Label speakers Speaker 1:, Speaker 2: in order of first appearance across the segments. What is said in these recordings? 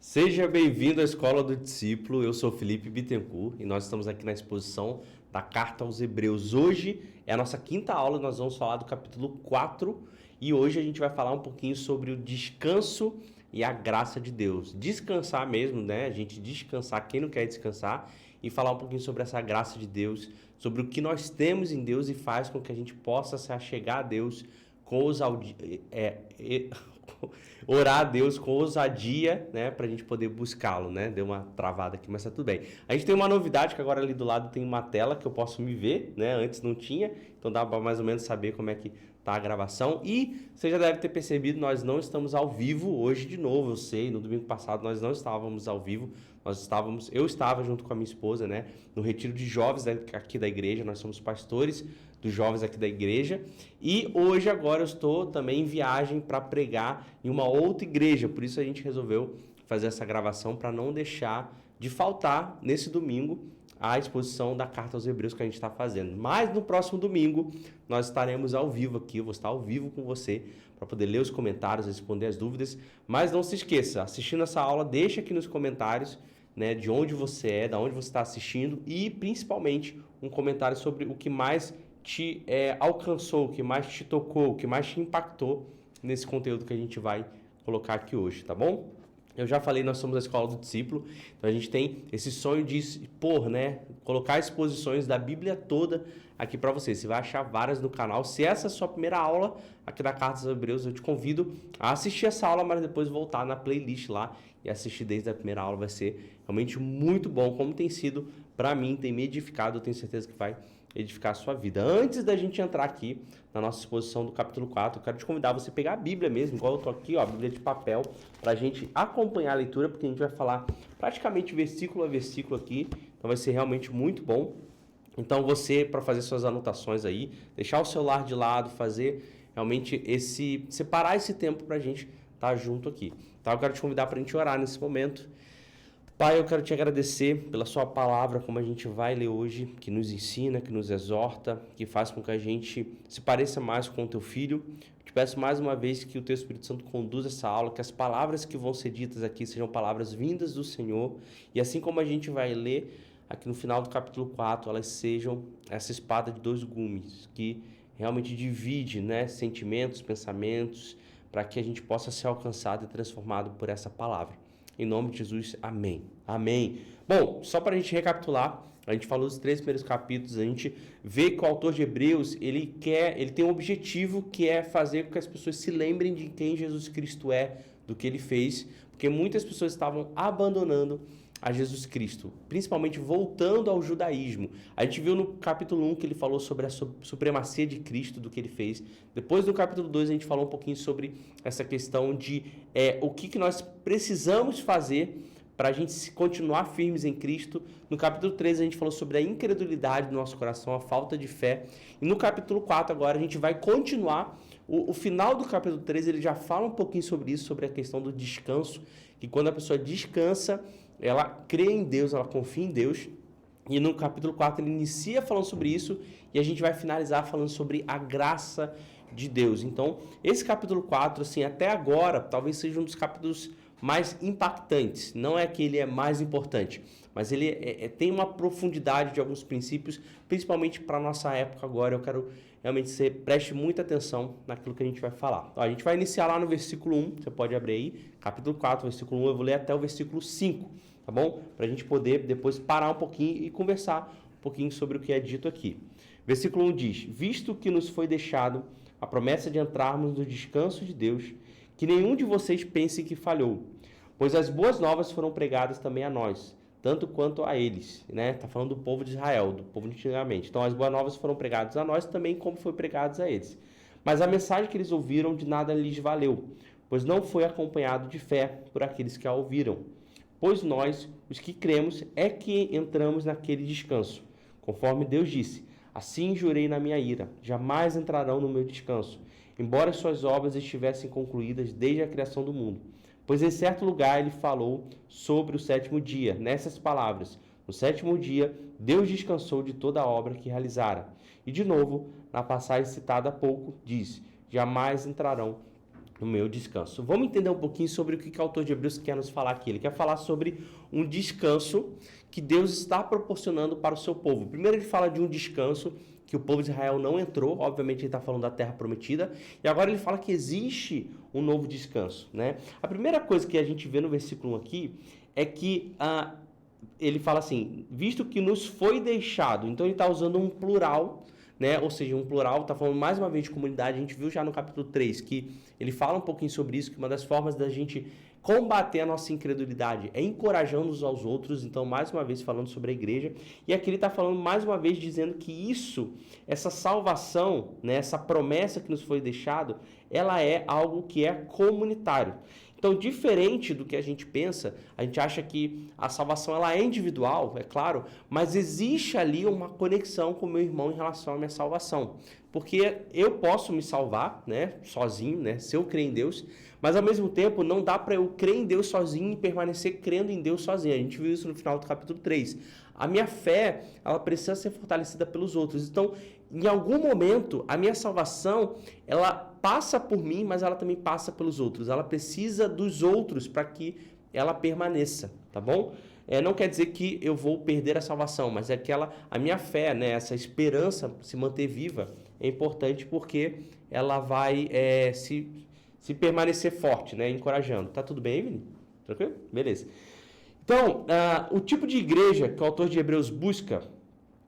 Speaker 1: Seja bem-vindo à Escola do Discípulo, eu sou Felipe Bittencourt e nós estamos aqui na exposição da Carta aos Hebreus. Hoje é a nossa quinta aula, nós vamos falar do capítulo 4 e hoje a gente vai falar um pouquinho sobre o descanso e a graça de Deus. Descansar mesmo, né? A gente descansar, quem não quer descansar, e falar um pouquinho sobre essa graça de Deus, sobre o que nós temos em Deus e faz com que a gente possa se achegar a Deus com orar a Deus com ousadia, né, pra gente poder buscá-lo, né? Deu uma travada aqui, mas tá tudo bem. A gente tem uma novidade que agora ali do lado tem uma tela que eu posso me ver, né? Antes não tinha, então dá pra mais ou menos saber como é que tá a gravação. E você já deve ter percebido, nós não estamos ao vivo hoje de novo, eu sei, no domingo passado nós não estávamos ao vivo, eu estava junto com a minha esposa, né, no retiro de jovens aqui da igreja, nós somos pastores dos jovens aqui da igreja, e hoje agora eu estou também em viagem para pregar em uma outra igreja, por isso a gente resolveu fazer essa gravação para não deixar de faltar nesse domingo a exposição da Carta aos Hebreus que a gente está fazendo. Mas no próximo domingo nós estaremos ao vivo aqui, eu vou estar ao vivo com você para poder ler os comentários, responder as dúvidas, mas não se esqueça, assistindo essa aula, deixa aqui nos comentários, né, de onde você é, de onde você está assistindo e principalmente um comentário sobre o que mais te alcançou, o que mais te tocou, o que mais te impactou nesse conteúdo que a gente vai colocar aqui hoje, tá bom? Eu já falei, nós somos a Escola do Discípulo, então a gente tem esse sonho de expor, né, colocar exposições da Bíblia toda aqui para você. Você vai achar várias no canal. Se essa é a sua primeira aula aqui da Carta aos Hebreus, eu te convido a assistir essa aula, mas depois voltar na playlist lá e assistir desde a primeira aula. Vai ser realmente muito bom, como tem sido para mim, tem me edificado, eu tenho certeza que vai edificar a sua vida. Antes da gente entrar aqui na nossa exposição do capítulo 4, eu quero te convidar a você pegar a Bíblia mesmo, igual eu tô aqui, ó, a Bíblia de papel, para a gente acompanhar a leitura, porque a gente vai falar praticamente versículo a versículo aqui, então vai ser realmente muito bom. Então você, para fazer suas anotações aí, deixar o celular de lado, fazer realmente separar esse tempo para a gente estar junto aqui. Então eu quero te convidar para a gente orar nesse momento. Pai, eu quero te agradecer pela sua palavra, como a gente vai ler hoje, que nos ensina, que nos exorta, que faz com que a gente se pareça mais com o teu filho. Te peço mais uma vez que o teu Espírito Santo conduza essa aula, que as palavras que vão ser ditas aqui sejam palavras vindas do Senhor. E assim como a gente vai ler aqui no final do capítulo 4, elas sejam essa espada de dois gumes, que realmente divide, né, sentimentos, pensamentos, para que a gente possa ser alcançado e transformado por essa palavra. Em nome de Jesus, amém. Amém. Bom, só para a gente recapitular, a gente falou dos 3 primeiros capítulos, a gente vê que o autor de Hebreus, ele tem um objetivo que é fazer com que as pessoas se lembrem de quem Jesus Cristo é, do que ele fez, porque muitas pessoas estavam abandonando a Jesus Cristo, principalmente voltando ao judaísmo. A gente viu no capítulo 1 que ele falou sobre a supremacia de Cristo, do que ele fez. Depois no capítulo 2 a gente falou um pouquinho sobre essa questão de o que nós precisamos fazer para a gente continuar firmes em Cristo. No capítulo 3 a gente falou sobre a incredulidade do nosso coração, a falta de fé. E no capítulo 4 agora a gente vai continuar. O final do capítulo 3 ele já fala um pouquinho sobre isso, sobre a questão do descanso, que quando a pessoa descansa, ela crê em Deus, ela confia em Deus. E no capítulo 4 ele inicia falando sobre isso e a gente vai finalizar falando sobre a graça de Deus. Então, esse capítulo 4, assim, até agora, talvez seja um dos capítulos mais impactantes. Não é que ele é mais importante, mas ele tem uma profundidade de alguns princípios, principalmente para a nossa época agora. Eu quero realmente que você preste muita atenção naquilo que a gente vai falar. Ó, a gente vai iniciar lá no versículo 1, você pode abrir aí, capítulo 4, versículo 1, eu vou ler até o versículo 5, tá bom? Para a gente poder depois parar um pouquinho e conversar um pouquinho sobre o que é dito aqui. Versículo 1 diz: visto que nos foi deixado a promessa de entrarmos no descanso de Deus, que nenhum de vocês pense que falhou, pois as boas novas foram pregadas também a nós, tanto quanto a eles, né? Tá falando do povo de Israel, do povo de antigamente. Então as boas novas foram pregadas a nós também, como foi pregadas a eles. Mas a mensagem que eles ouviram de nada lhes valeu, pois não foi acompanhado de fé por aqueles que a ouviram. Pois nós, os que cremos, é que entramos naquele descanso, conforme Deus disse: assim jurei na minha ira, jamais entrarão no meu descanso, embora suas obras estivessem concluídas desde a criação do mundo. Pois em certo lugar ele falou sobre o sétimo dia, nessas palavras: no sétimo dia, Deus descansou de toda a obra que realizara. E de novo, na passagem citada há pouco, diz: jamais entrarão no meu descanso. Vamos entender um pouquinho sobre o que o autor de Hebreus quer nos falar aqui. Ele quer falar sobre um descanso que Deus está proporcionando para o seu povo. Primeiro ele fala de um descanso que o povo de Israel não entrou, obviamente ele está falando da terra prometida, e agora ele fala que existe um novo descanso, né? A primeira coisa que a gente vê no versículo 1 aqui é que ele fala assim, visto que nos foi deixado, então ele está usando um plural, né? Ou seja, um plural, está falando mais uma vez de comunidade. A gente viu já no capítulo 3 que ele fala um pouquinho sobre isso, que uma das formas da gente combater a nossa incredulidade é encorajando uns aos outros. Então, mais uma vez falando sobre a igreja, e aqui ele está falando mais uma vez dizendo que isso, essa salvação, né, essa promessa que nos foi deixado, ela é algo que é comunitário. Então, diferente do que a gente pensa, a gente acha que a salvação ela é individual, é claro, mas existe ali uma conexão com o meu irmão em relação à minha salvação. Porque eu posso me salvar, né, sozinho, né, se eu crer em Deus, mas ao mesmo tempo não dá para eu crer em Deus sozinho e permanecer crendo em Deus sozinho. A gente viu isso no final do capítulo 3. A minha fé, ela precisa ser fortalecida pelos outros. Então, em algum momento, a minha salvação, ela passa por mim, mas ela também passa pelos outros. Ela precisa dos outros para que ela permaneça, tá bom? Não quer dizer que eu vou perder a salvação, mas é que a minha fé, né, essa esperança se manter viva é importante porque ela vai se permanecer forte, né, encorajando. Tá tudo bem, Vini? Tranquilo? Beleza. Então, o tipo de igreja que o autor de Hebreus busca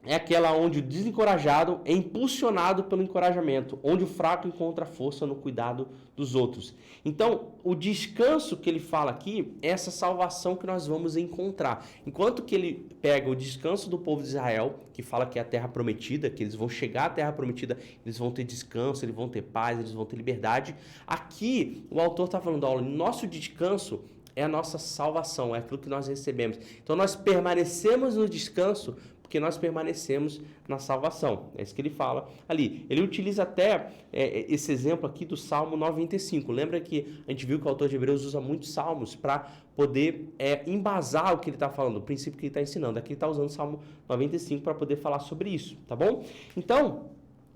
Speaker 1: é aquela onde o desencorajado é impulsionado pelo encorajamento, onde o fraco encontra força no cuidado dos outros. Então, o descanso que ele fala aqui é essa salvação que nós vamos encontrar. Enquanto que ele pega o descanso do povo de Israel, que fala que é a terra prometida, que eles vão chegar à terra prometida, eles vão ter descanso, eles vão ter paz, eles vão ter liberdade. Aqui, o autor está falando, olha, nosso descanso é a nossa salvação, é aquilo que nós recebemos. Então, nós permanecemos no descanso porque nós permanecemos na salvação. É isso que ele fala ali. Ele utiliza até esse exemplo aqui do Salmo 95. Lembra que a gente viu que o autor de Hebreus usa muitos salmos para poder embasar o que ele está falando, o princípio que ele está ensinando. Aqui ele está usando o Salmo 95 para poder falar sobre isso, tá bom? Então,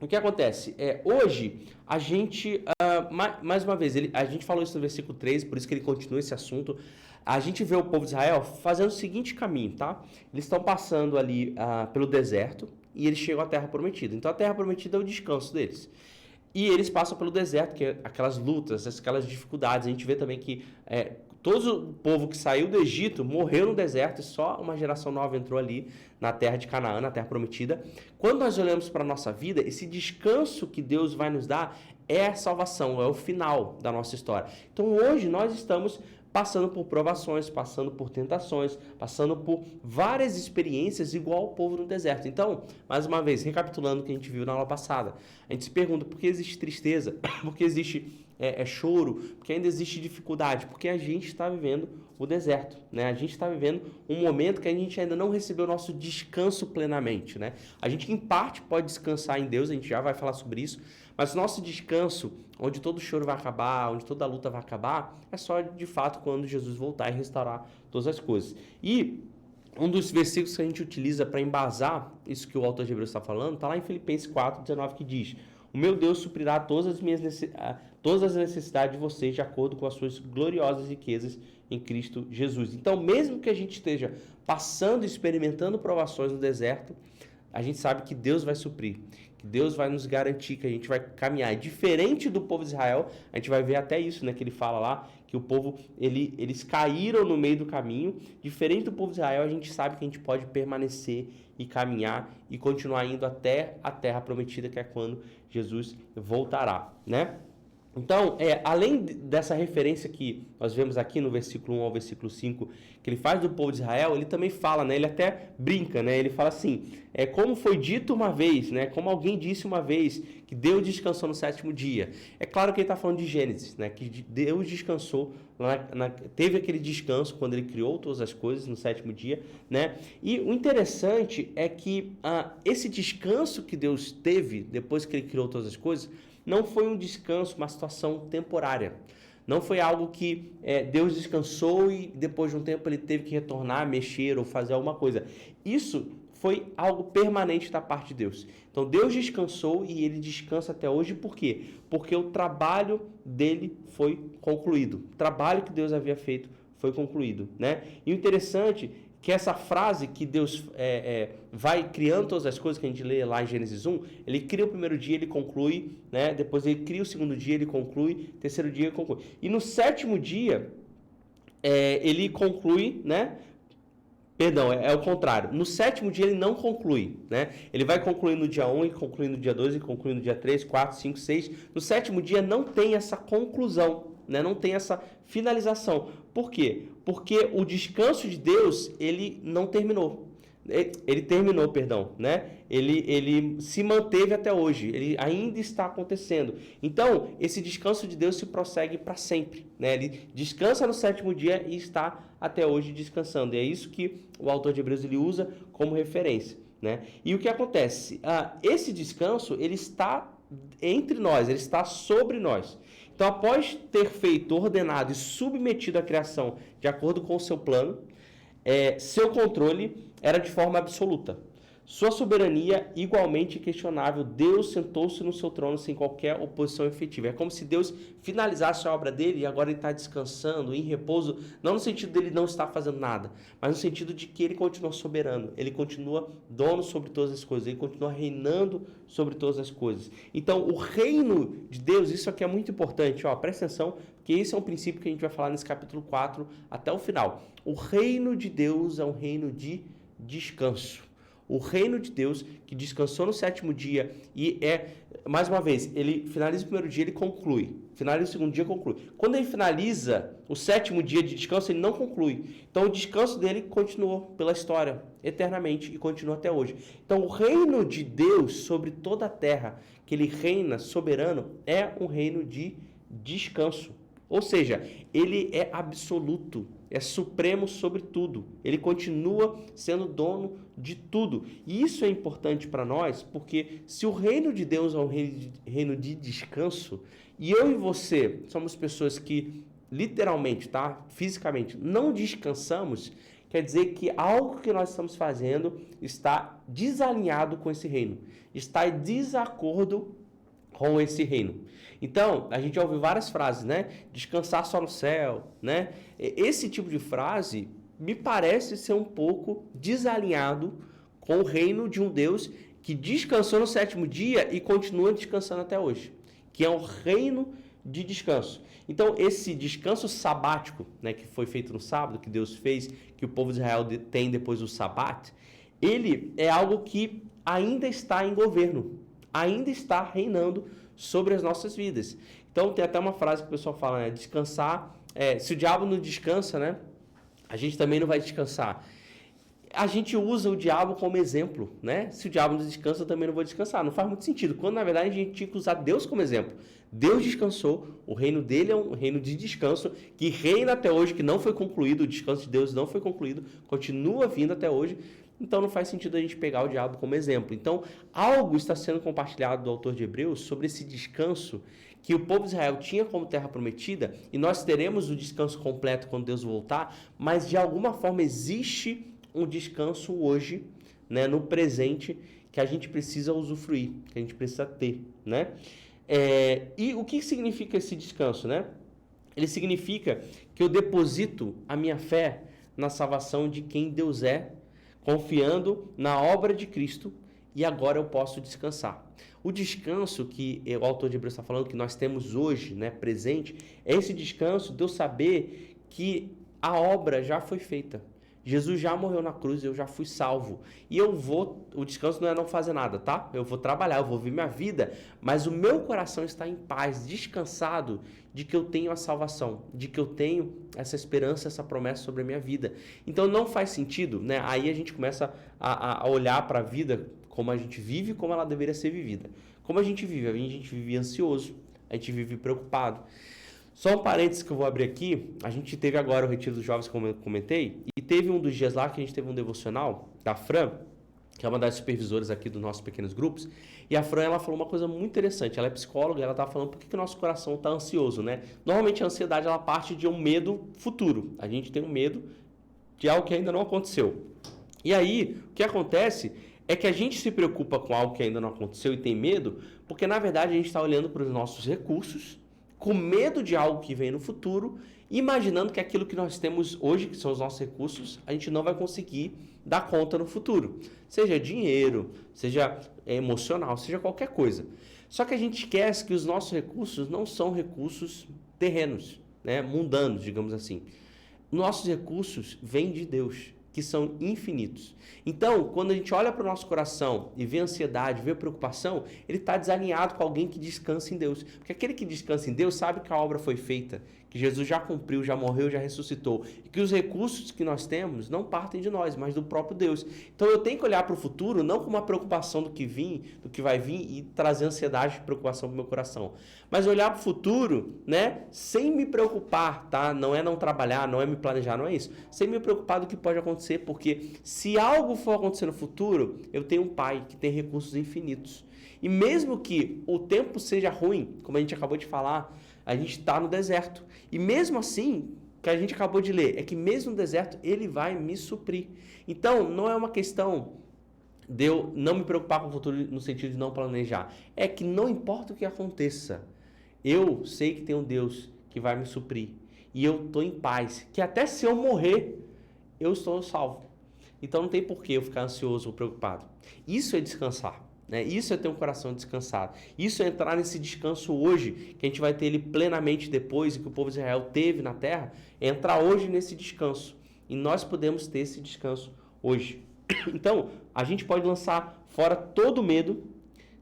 Speaker 1: o que acontece? Hoje, a gente, mais uma vez, a gente falou isso no versículo 3, por isso que ele continua esse assunto. A gente vê o povo de Israel fazendo o seguinte caminho, tá? Eles estão passando ali pelo deserto e eles chegam à Terra Prometida. Então, a Terra Prometida é o descanso deles. E eles passam pelo deserto, que é aquelas lutas, aquelas dificuldades. A gente vê também que todo o povo que saiu do Egito morreu no deserto e só uma geração nova entrou ali na terra de Canaã, na terra prometida. Quando nós olhamos para a nossa vida, esse descanso que Deus vai nos dar é a salvação, é o final da nossa história. Então hoje nós estamos passando por provações, passando por tentações, passando por várias experiências igual o povo no deserto. Então, mais uma vez, recapitulando o que a gente viu na aula passada, a gente se pergunta por que existe tristeza, por que existe choro, porque ainda existe dificuldade, porque a gente está vivendo o deserto, né? A gente está vivendo um momento que a gente ainda não recebeu o nosso descanso plenamente, né? A gente, em parte, pode descansar em Deus, a gente já vai falar sobre isso, mas o nosso descanso, onde todo choro vai acabar, onde toda luta vai acabar, é só, de fato, quando Jesus voltar e restaurar todas as coisas. E um dos versículos que a gente utiliza para embasar isso que o autor de Hebreus está falando, está lá em Filipenses 4:19, que diz: o meu Deus suprirá todas as necessidades de vocês de acordo com as suas gloriosas riquezas em Cristo Jesus. Então, mesmo que a gente esteja passando e experimentando provações no deserto, a gente sabe que Deus vai suprir, que Deus vai nos garantir que a gente vai caminhar. Diferente do povo de Israel, a gente vai ver até isso, né, que ele fala lá, que o povo, eles caíram no meio do caminho. Diferente do povo de Israel, a gente sabe que a gente pode permanecer e caminhar e continuar indo até a terra prometida, que é quando Jesus voltará, né? Então, além dessa referência que nós vemos aqui no versículo 1 ao versículo 5, que ele faz do povo de Israel, ele também fala, né? Ele até brinca, né? Ele fala assim, como foi dito uma vez, né? Como alguém disse uma vez, que Deus descansou no sétimo dia. É claro que ele está falando de Gênesis, né? Que Deus descansou, teve aquele descanso quando ele criou todas as coisas no sétimo dia, né? E o interessante é que esse descanso que Deus teve depois que ele criou todas as coisas, não foi um descanso, uma situação temporária. Não foi algo que Deus descansou e depois de um tempo ele teve que retornar, mexer ou fazer alguma coisa. Isso foi algo permanente da parte de Deus. Então Deus descansou e ele descansa até hoje. Por quê? Porque o trabalho dele foi concluído. O trabalho que Deus havia feito foi concluído, né? E o interessante é que essa frase que Deus vai criando todas as coisas que a gente lê lá em Gênesis 1, ele cria o primeiro dia, ele conclui, né? Depois ele cria o segundo dia, ele conclui, terceiro dia ele conclui. E no sétimo dia, ele conclui, né? Perdão, é o contrário. No sétimo dia ele não conclui, né? Ele vai concluir no dia 1, e conclui no dia 2, e conclui no dia 3, 4, 5, 6. No sétimo dia não tem essa conclusão, né? Não tem essa finalização. Por quê? Porque o descanso de Deus, ele não terminou. Ele terminou, perdão, né? Ele se manteve até hoje, ele ainda está acontecendo. Então, esse descanso de Deus se prossegue para sempre, né? Ele descansa no sétimo dia e está até hoje descansando. E é isso que o autor de Hebreus ele usa como referência, né? E o que acontece? Esse descanso, ele está entre nós, ele está sobre nós. Então, após ter feito, ordenado e submetido a criação de acordo com o seu plano, seu controle era de forma absoluta. Sua soberania igualmente questionável. Deus sentou-se no seu trono sem qualquer oposição efetiva. É como se Deus finalizasse a obra dele e agora ele está descansando, em repouso, não no sentido dele não estar fazendo nada, mas no sentido de que ele continua soberano, ele continua dono sobre todas as coisas, ele continua reinando sobre todas as coisas. Então, o reino de Deus, isso aqui é muito importante, presta atenção, porque esse é um princípio que a gente vai falar nesse capítulo 4 até o final. O reino de Deus é um reino de descanso. O reino de Deus que descansou no sétimo dia e mais uma vez, ele finaliza o primeiro dia, ele conclui. Finaliza o segundo dia, conclui. Quando ele finaliza o sétimo dia de descanso, ele não conclui. Então, o descanso dele continuou pela história, eternamente, e continua até hoje. Então, o reino de Deus sobre toda a terra, que ele reina soberano, é um reino de descanso. Ou seja, ele é absoluto, é supremo sobre tudo. Ele continua sendo dono de tudo. E isso é importante para nós, porque se o reino de Deus é um reino de descanso, e eu e você somos pessoas que literalmente, fisicamente, não descansamos, quer dizer que algo que nós estamos fazendo está desalinhado com esse reino, está em desacordo com esse reino. Então, a gente já ouviu várias frases, né? Descansar só no céu, né? Esse tipo de frase me parece ser um pouco desalinhado com o reino de um Deus que descansou no sétimo dia e continua descansando até hoje, que é um reino de descanso. Então, esse descanso sabático, né, que foi feito no sábado, que Deus fez, que o povo de Israel tem depois do sabat, ele é algo que ainda está em governo, ainda está reinando sobre as nossas vidas. Então tem até uma frase que o pessoal fala, né? Descansar, se o diabo não descansa, né? A gente também não vai descansar. A gente usa o diabo como exemplo, né? Se o diabo não descansa, eu também não vou descansar. Não faz muito sentido, quando na verdade a gente tinha que usar Deus como exemplo. Deus descansou, o reino dele é um reino de descanso, que reina até hoje, que não foi concluído, o descanso de Deus não foi concluído, continua vindo até hoje. Então não faz sentido a gente pegar o diabo como exemplo. Então algo está sendo compartilhado do autor de Hebreus sobre esse descanso que o povo de Israel tinha como terra prometida, e nós teremos o descanso completo quando Deus voltar, mas de alguma forma existe um descanso hoje, né, no presente, que a gente precisa usufruir, que a gente precisa ter, né? E o que significa esse descanso, né? Ele significa que eu deposito a minha fé na salvação de quem Deus é, confiando na obra de Cristo, e agora eu posso descansar. O descanso que o autor de Hebreus está falando, que nós temos hoje, né, presente, é esse descanso de eu saber que a obra já foi feita. Jesus já morreu na cruz, eu já fui salvo. E o descanso não é não fazer nada, tá? Eu vou trabalhar, eu vou viver minha vida, mas o meu coração está em paz, descansado de que eu tenho a salvação, de que eu tenho essa esperança, essa promessa sobre a minha vida. Então não faz sentido, né? Aí a gente começa a olhar para a vida como a gente vive, como ela deveria ser vivida. Como a gente vive ansioso, a gente vive preocupado. Só um parênteses que eu vou abrir aqui, a gente teve agora o Retiro dos Jovens, como eu comentei, e teve um dos dias lá que a gente teve um devocional da Fran, que é uma das supervisoras aqui dos nossos pequenos grupos, e a Fran, ela falou uma coisa muito interessante, ela é psicóloga, ela estava falando por que o nosso coração está ansioso, né? Normalmente a ansiedade, ela parte de um medo futuro, a gente tem um medo de algo que ainda não aconteceu. E aí, o que acontece é que a gente se preocupa com algo que ainda não aconteceu e tem medo, porque na verdade a gente está olhando para os nossos recursos, com medo de algo que vem no futuro, imaginando que aquilo que nós temos hoje, que são os nossos recursos, a gente não vai conseguir dar conta no futuro. Seja dinheiro, seja emocional, seja qualquer coisa. Só que a gente esquece que os nossos recursos não são recursos terrenos, né, mundanos, digamos assim. Nossos recursos vêm de Deus, que são infinitos. Então, quando a gente olha para o nosso coração e vê ansiedade, vê preocupação, ele está desalinhado com alguém que descansa em Deus. Porque aquele que descansa em Deus sabe que a obra foi feita, que Jesus já cumpriu, já morreu, já ressuscitou, e que os recursos que nós temos não partem de nós, mas do próprio Deus. Então eu tenho que olhar para o futuro não com uma preocupação do que vai vir e trazer ansiedade e preocupação para o meu coração, mas olhar para o futuro, né, sem me preocupar, tá? Não é não trabalhar, não é me planejar, não é isso. Sem me preocupar do que pode acontecer, porque se algo for acontecer no futuro, eu tenho um pai que tem recursos infinitos. E mesmo que o tempo seja ruim, como a gente acabou de falar, a gente está no deserto. E mesmo assim, o que a gente acabou de ler, é que mesmo no deserto, ele vai me suprir. Então, não é uma questão de eu não me preocupar com o futuro no sentido de não planejar. É que não importa o que aconteça, eu sei que tem um Deus que vai me suprir. E eu estou em paz. Que até se eu morrer, eu estou salvo. Então não tem por que eu ficar ansioso ou preocupado. Isso é descansar. Né? Isso é ter um coração descansado. Isso é entrar nesse descanso hoje, que a gente vai ter ele plenamente depois, e que o povo de Israel teve na terra, é entrar hoje nesse descanso. E nós podemos ter esse descanso hoje. Então, a gente pode lançar fora todo o medo,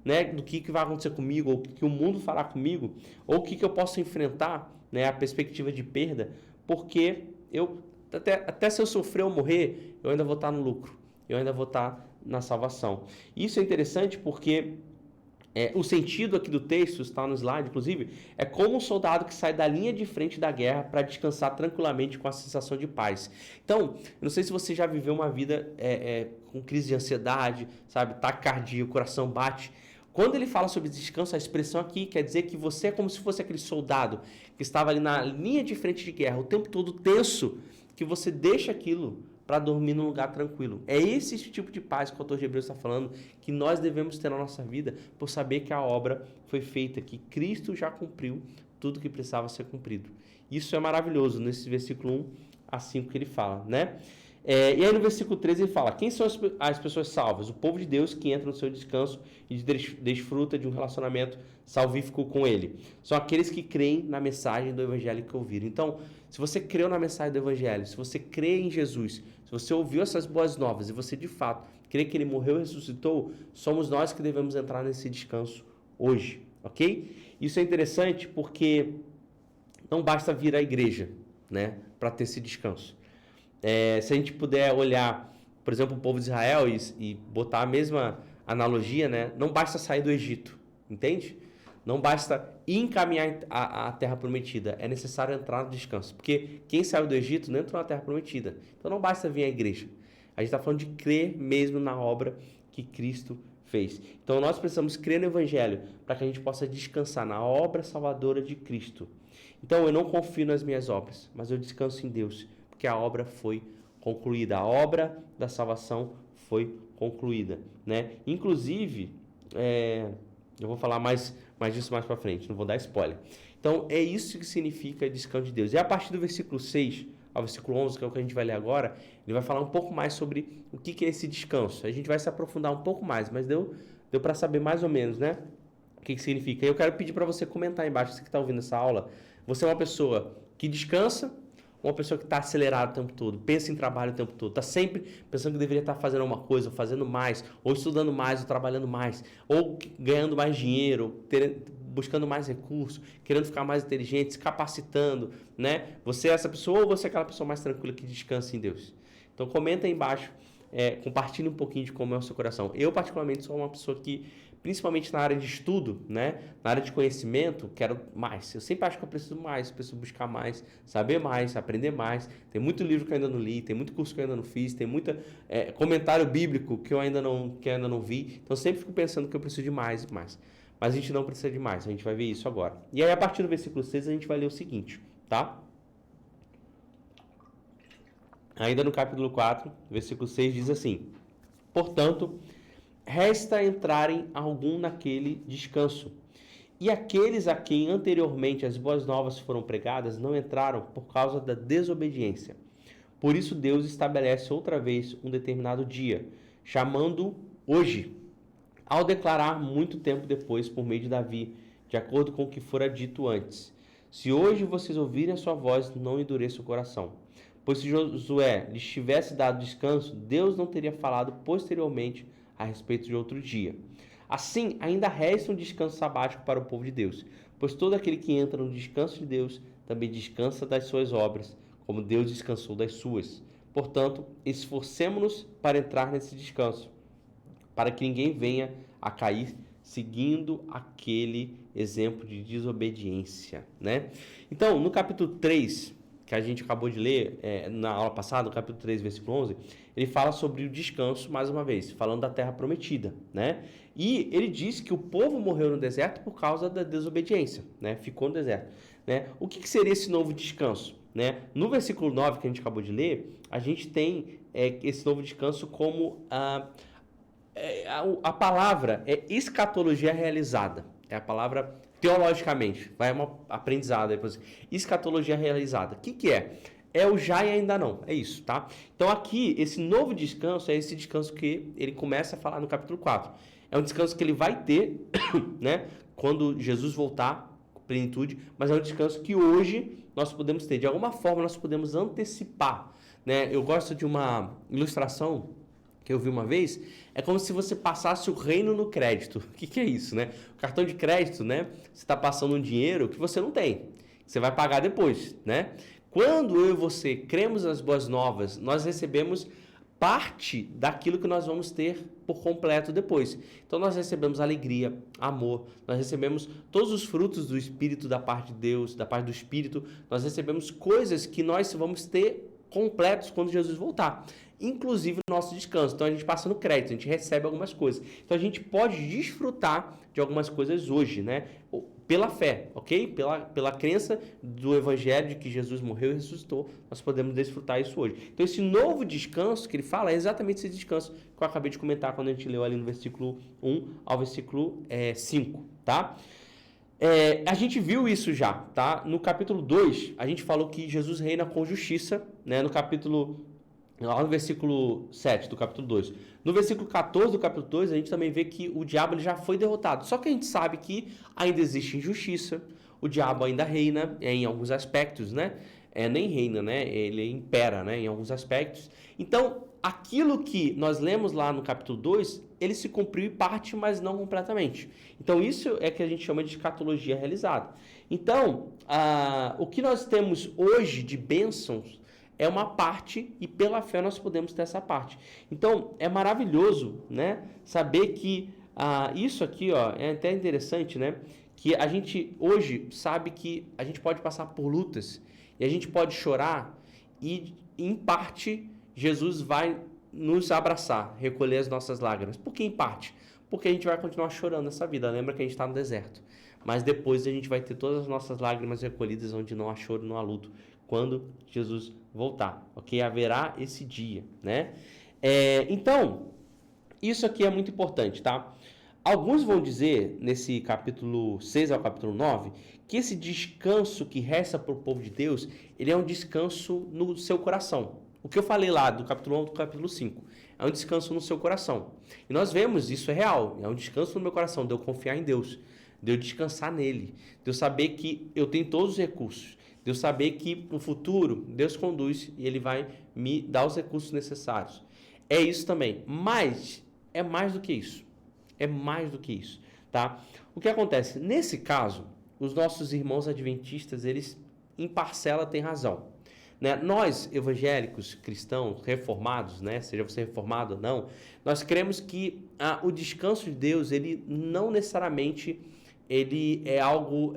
Speaker 1: né, do que vai acontecer comigo, ou o que o mundo fará comigo, ou o que eu posso enfrentar, né, a perspectiva de perda, porque até se eu sofrer ou morrer, eu ainda vou estar no lucro, eu ainda vou estar na salvação. Isso é interessante porque o sentido aqui do texto, está no slide, inclusive, é como um soldado que sai da linha de frente da guerra para descansar tranquilamente com a sensação de paz. Então, eu não sei se você já viveu uma vida com crise de ansiedade, sabe, taquicardia, o coração bate. Quando ele fala sobre descanso, a expressão aqui quer dizer que você é como se fosse aquele soldado que estava ali na linha de frente de guerra, o tempo todo tenso, que você deixa aquilo para dormir num lugar tranquilo. É esse tipo de paz que o autor de Hebreus está falando, que nós devemos ter na nossa vida, por saber que a obra foi feita, que Cristo já cumpriu tudo que precisava ser cumprido. Isso é maravilhoso, nesse versículo 1 a 5 que ele fala, né? E aí no versículo 13 ele fala, quem são as pessoas salvas? O povo de Deus que entra no seu descanso e desfruta de um relacionamento salvífico com ele. São aqueles que creem na mensagem do evangelho que ouviram. Então, se você creu na mensagem do evangelho, se você crê em Jesus, se você ouviu essas boas novas e você de fato crê que ele morreu e ressuscitou, somos nós que devemos entrar nesse descanso hoje, ok? Isso é interessante porque não basta vir à igreja, né, para ter esse descanso. Se a gente puder olhar, por exemplo, o povo de Israel e botar a mesma analogia, né, não basta sair do Egito, entende? Não basta encaminhar a terra prometida, é necessário entrar no descanso. Porque quem saiu do Egito não entrou na terra prometida. Então não basta vir à igreja. A gente está falando de crer mesmo na obra que Cristo fez. Então nós precisamos crer no Evangelho para que a gente possa descansar na obra salvadora de Cristo. Então eu não confio nas minhas obras, mas eu descanso em Deus, porque a obra foi concluída. A obra da salvação foi concluída, né? Inclusive, eu vou falar mais disso mais para frente, não vou dar spoiler. Então, é isso que significa descanso de Deus. E a partir do versículo 6 ao versículo 11, que é o que a gente vai ler agora, ele vai falar um pouco mais sobre o que é esse descanso. A gente vai se aprofundar um pouco mais, mas deu para saber mais ou menos, né? O que significa. Eu quero pedir para você comentar aí embaixo, você que está ouvindo essa aula, você é uma pessoa que descansa, uma pessoa que está acelerada o tempo todo, pensa em trabalho o tempo todo, está sempre pensando que deveria estar fazendo alguma coisa, ou fazendo mais, ou estudando mais, ou trabalhando mais, ou ganhando mais dinheiro, buscando mais recursos, querendo ficar mais inteligente, se capacitando, né? Você é essa pessoa ou você é aquela pessoa mais tranquila que descansa em Deus? Então comenta aí embaixo, compartilhe um pouquinho de como é o seu coração. Eu particularmente sou uma pessoa que, principalmente na área de estudo, né? Na área de conhecimento, quero mais. Eu sempre acho que eu preciso mais, preciso buscar mais, saber mais, aprender mais. Tem muito livro que eu ainda não li, tem muito curso que eu ainda não fiz, tem muito comentário bíblico que eu ainda não vi. Então eu sempre fico pensando que eu preciso de mais e mais. Mas a gente não precisa de mais, a gente vai ver isso agora. E aí a partir do versículo 6 a gente vai ler o seguinte, tá? Ainda no capítulo 4, versículo 6 diz assim: portanto, resta entrarem algum naquele descanso. E aqueles a quem anteriormente as boas novas foram pregadas não entraram por causa da desobediência. Por isso Deus estabelece outra vez um determinado dia, chamando hoje, ao declarar muito tempo depois por meio de Davi, de acordo com o que fora dito antes: se hoje vocês ouvirem a sua voz, não endureça o coração. Pois se Josué lhes tivesse dado descanso, Deus não teria falado posteriormente a respeito de outro dia. Assim, ainda resta um descanso sabático para o povo de Deus, pois todo aquele que entra no descanso de Deus também descansa das suas obras, como Deus descansou das suas. Portanto, esforcemo-nos para entrar nesse descanso, para que ninguém venha a cair seguindo aquele exemplo de desobediência, né? Então, no capítulo 3, que a gente acabou de ler na aula passada, no capítulo 3, versículo 11, ele fala sobre o descanso, mais uma vez, falando da terra prometida, né? E ele diz que o povo morreu no deserto por causa da desobediência, né? Ficou no deserto, né? O que seria esse novo descanso, né? No versículo 9, que a gente acabou de ler, a gente tem esse novo descanso como a palavra é escatologia realizada. É a palavra teologicamente. Vai uma aprendizado depois. Escatologia realizada. O que é? É o já e ainda não. É isso, tá? Então aqui, esse novo descanso é esse descanso que ele começa a falar no capítulo 4. É um descanso que ele vai ter, né? Quando Jesus voltar, com plenitude. Mas é um descanso que hoje nós podemos ter. De alguma forma, nós podemos antecipar, né? Eu gosto de uma ilustração que eu vi uma vez, é como se você passasse o reino no crédito. O que é isso, né? O cartão de crédito, né? Você está passando um dinheiro que você não tem. Você vai pagar depois, né? Quando eu e você cremos nas boas novas, nós recebemos parte daquilo que nós vamos ter por completo depois. Então nós recebemos alegria, amor, nós recebemos todos os frutos do Espírito da parte de Deus, da parte do Espírito, nós recebemos coisas que nós vamos ter completos quando Jesus voltar. Inclusive o nosso descanso. Então a gente passa no crédito, a gente recebe algumas coisas. Então a gente pode desfrutar de algumas coisas hoje, né? Pela fé, ok? Pela crença do Evangelho de que Jesus morreu e ressuscitou, nós podemos desfrutar isso hoje. Então esse novo descanso que ele fala é exatamente esse descanso que eu acabei de comentar quando a gente leu ali no versículo 1 ao versículo 5, tá? A gente viu isso já, tá? No capítulo 2, a gente falou que Jesus reina com justiça, né? Lá no versículo 7 do capítulo 2. No versículo 14 do capítulo 2, a gente também vê que o diabo ele já foi derrotado. Só que a gente sabe que ainda existe injustiça, o diabo ainda reina em alguns aspectos, né? Nem reina, né? Ele impera, né? Em alguns aspectos. Então, aquilo que nós lemos lá no capítulo 2, ele se cumpriu em parte, mas não completamente. Então, isso é que a gente chama de escatologia realizada. Então, o que nós temos hoje de bênçãos é uma parte e pela fé nós podemos ter essa parte. Então, é maravilhoso, né? Saber que isso aqui, ó, é até interessante, né? Que a gente hoje sabe que a gente pode passar por lutas e a gente pode chorar e, em parte, Jesus vai nos abraçar, recolher as nossas lágrimas. Por que em parte? Porque a gente vai continuar chorando nessa vida. Lembra que a gente está no deserto. Mas depois a gente vai ter todas as nossas lágrimas recolhidas, onde não há choro, não há luto, quando Jesus voltar, ok? Haverá esse dia, né? Então, isso aqui é muito importante, tá? Alguns vão dizer, nesse capítulo 6 ao capítulo 9, que esse descanso que resta para o povo de Deus, ele é um descanso no seu coração. O que eu falei lá do capítulo 1 ao capítulo 5, é um descanso no seu coração. E nós vemos, isso é real, é um descanso no meu coração, de eu confiar em Deus, de eu descansar nele, de eu saber que eu tenho todos os recursos, de eu saber que no futuro Deus conduz e Ele vai me dar os recursos necessários. É isso também, mas é mais do que isso. É mais do que isso, tá? O que acontece? Nesse caso, os nossos irmãos adventistas, eles em parcela têm razão, né? Nós, evangélicos, cristãos, reformados, né? Seja você reformado ou não, nós cremos que o descanso de Deus, ele não necessariamente ele é algo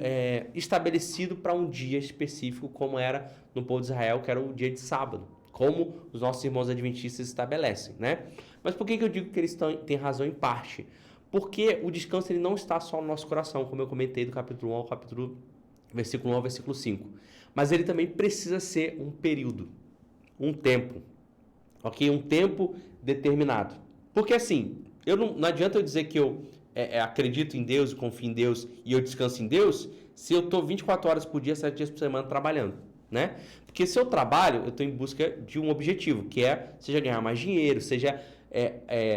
Speaker 1: estabelecido para um dia específico, como era no povo de Israel, que era o dia de sábado, como os nossos irmãos adventistas estabelecem, né? Mas por que eu digo que eles têm razão em parte? Porque o descanso ele não está só no nosso coração, como eu comentei do capítulo 1 ao versículo 1 ao versículo 5. Mas ele também precisa ser um período. um tempo, ok? Um tempo determinado. Porque assim, não adianta eu dizer que eu acredito em Deus, confio em Deus e eu descanso em Deus, se eu estou 24 horas por dia, 7 dias por semana trabalhando, né? Porque se eu trabalho, eu estou em busca de um objetivo, que seja ganhar mais dinheiro, seja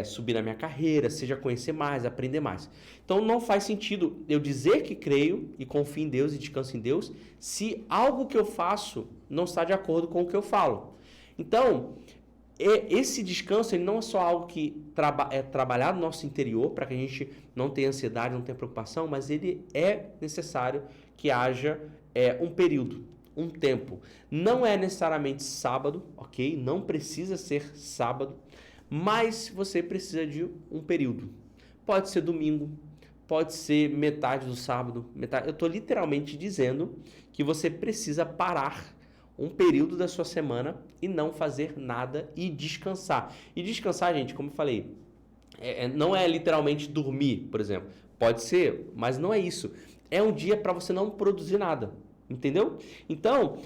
Speaker 1: subir na minha carreira, seja conhecer mais, aprender mais. Então não faz sentido eu dizer que creio e confio em Deus e descanso em Deus, se algo que eu faço não está de acordo com o que eu falo. Então, esse descanso ele não é só algo que é trabalhado no nosso interior para que a gente não tenha ansiedade, não tenha preocupação, mas ele é necessário que haja um período, um tempo. Não é necessariamente sábado, ok? Não precisa ser sábado, mas você precisa de um período. Pode ser domingo, pode ser metade do sábado, metade. Eu estou literalmente dizendo que você precisa parar um período da sua semana e não fazer nada e descansar. E descansar, gente, como eu falei, não é literalmente dormir, por exemplo. Pode ser, mas não é isso. É um dia para você não produzir nada. Entendeu? Então,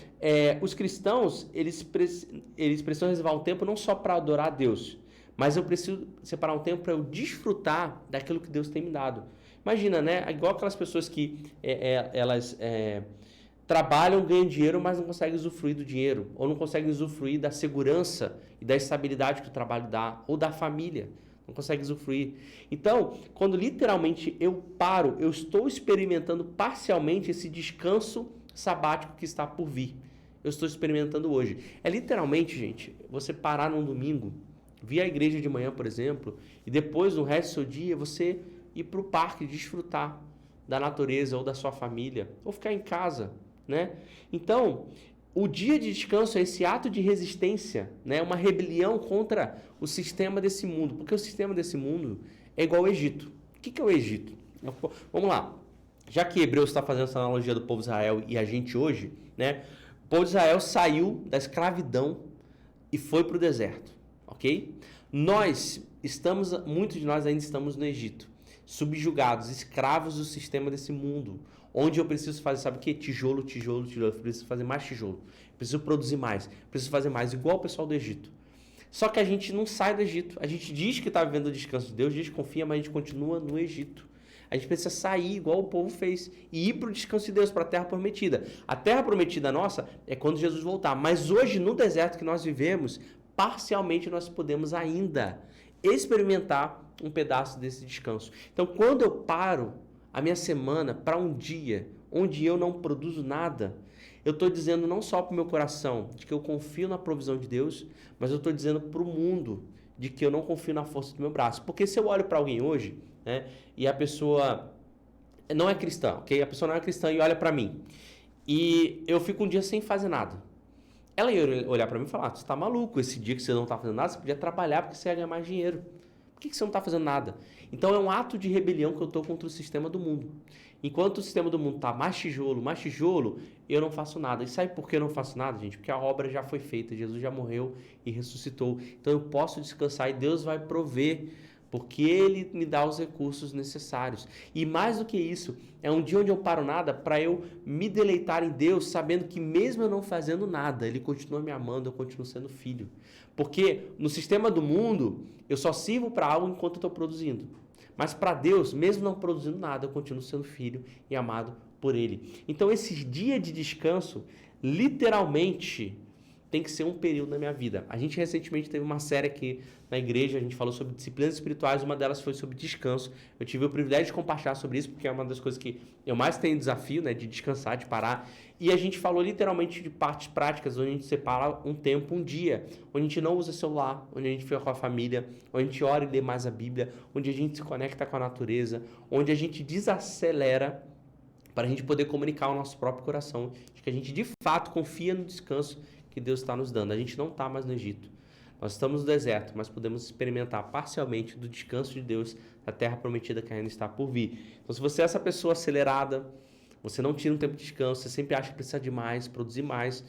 Speaker 1: os cristãos, eles precisam reservar um tempo não só para adorar a Deus, mas eu preciso separar um tempo para eu desfrutar daquilo que Deus tem me dado. Imagina, né? Igual aquelas pessoas que elas trabalham, ganham dinheiro, mas não conseguem usufruir do dinheiro, ou não conseguem usufruir da segurança e da estabilidade que o trabalho dá, ou da família, não conseguem usufruir. Então, quando literalmente eu paro, eu estou experimentando parcialmente esse descanso sabático que está por vir. Eu estou experimentando hoje. É literalmente, gente, você parar num domingo, vir à igreja de manhã, por exemplo, e depois, no resto do seu dia, você ir para o parque, desfrutar da natureza ou da sua família, ou ficar em casa, né? Então, o dia de descanso é esse ato de resistência, né? Uma rebelião contra o sistema desse mundo, porque o sistema desse mundo é igual ao Egito. O que é o Egito? Vamos lá. Já que Hebreus está fazendo essa analogia do povo de Israel e a gente hoje, né? O povo de Israel saiu da escravidão e foi para o deserto, ok? Muitos de nós ainda estamos no Egito, subjugados, escravos do sistema desse mundo, onde eu preciso fazer, sabe o que? Tijolo, tijolo, tijolo. Eu preciso fazer mais tijolo, preciso produzir mais, preciso fazer mais, igual o pessoal do Egito. Só que a gente não sai do Egito. A gente diz que está vivendo o descanso de Deus, diz que confia, mas a gente continua no Egito. A gente precisa sair igual o povo fez e ir para o descanso de Deus, para a terra prometida. A terra prometida nossa é quando Jesus voltar. Mas hoje, no deserto que nós vivemos, parcialmente nós podemos ainda experimentar um pedaço desse descanso. Então, quando eu paro a minha semana para um dia onde eu não produzo nada, eu estou dizendo não só para o meu coração de que eu confio na provisão de Deus, mas eu estou dizendo para o mundo de que eu não confio na força do meu braço. Porque se eu olho para alguém hoje, né, e a pessoa não é cristã, ok? A pessoa não é cristã e olha para mim, e eu fico um dia sem fazer nada. Ela ia olhar para mim e falar, você está maluco, esse dia que você não está fazendo nada, você podia trabalhar porque você ia ganhar mais dinheiro. Por que você não está fazendo nada? Então é um ato de rebelião que eu estou contra o sistema do mundo. Enquanto o sistema do mundo está mais tijolo, eu não faço nada. E sabe por que eu não faço nada, gente? Porque a obra já foi feita, Jesus já morreu e ressuscitou. Então eu posso descansar e Deus vai prover, porque Ele me dá os recursos necessários. E mais do que isso, é um dia onde eu paro nada para eu me deleitar em Deus, sabendo que mesmo eu não fazendo nada, Ele continua me amando, eu continuo sendo filho. Porque no sistema do mundo, eu só sirvo para algo enquanto eu estou produzindo. Mas para Deus, mesmo não produzindo nada, eu continuo sendo filho e amado por Ele. Então esse dia de descanso, literalmente, tem que ser um período na minha vida. A gente recentemente teve uma série aqui na igreja, a gente falou sobre disciplinas espirituais, uma delas foi sobre descanso. Eu tive o privilégio de compartilhar sobre isso, porque é uma das coisas que eu mais tenho desafio, né, de descansar, de parar. E a gente falou literalmente de partes práticas, onde a gente separa um tempo, um dia, onde a gente não usa celular, onde a gente fica com a família, onde a gente ora e lê mais a Bíblia, onde a gente se conecta com a natureza, onde a gente desacelera para a gente poder comunicar ao nosso próprio coração de que a gente de fato confia no descanso que Deus está nos dando. A gente não está mais no Egito. Nós estamos no deserto, mas podemos experimentar parcialmente do descanso de Deus na terra prometida que ainda está por vir. Então, se você é essa pessoa acelerada, você não tira um tempo de descanso, você sempre acha que precisa de mais, produzir mais,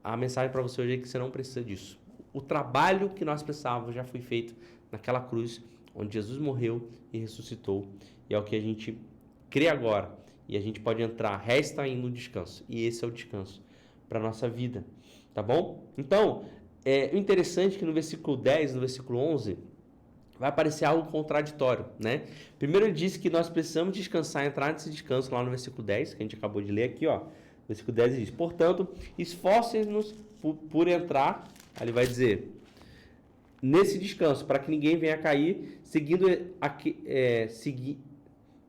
Speaker 1: a mensagem para você hoje é que você não precisa disso. O trabalho que nós precisávamos já foi feito naquela cruz, onde Jesus morreu e ressuscitou. E é o que a gente crê agora. E a gente pode entrar, resta aí no descanso. E esse é o descanso para a nossa vida. Tá bom? Então, O interessante é que no versículo 10, no versículo 11, vai aparecer algo contraditório, né? Primeiro ele diz que nós precisamos descansar, entrar nesse descanso lá no versículo 10, que a gente acabou de ler aqui, ó. Versículo 10 diz: portanto, esforcem-nos por entrar, aí ele vai dizer, nesse descanso, para que ninguém venha a cair,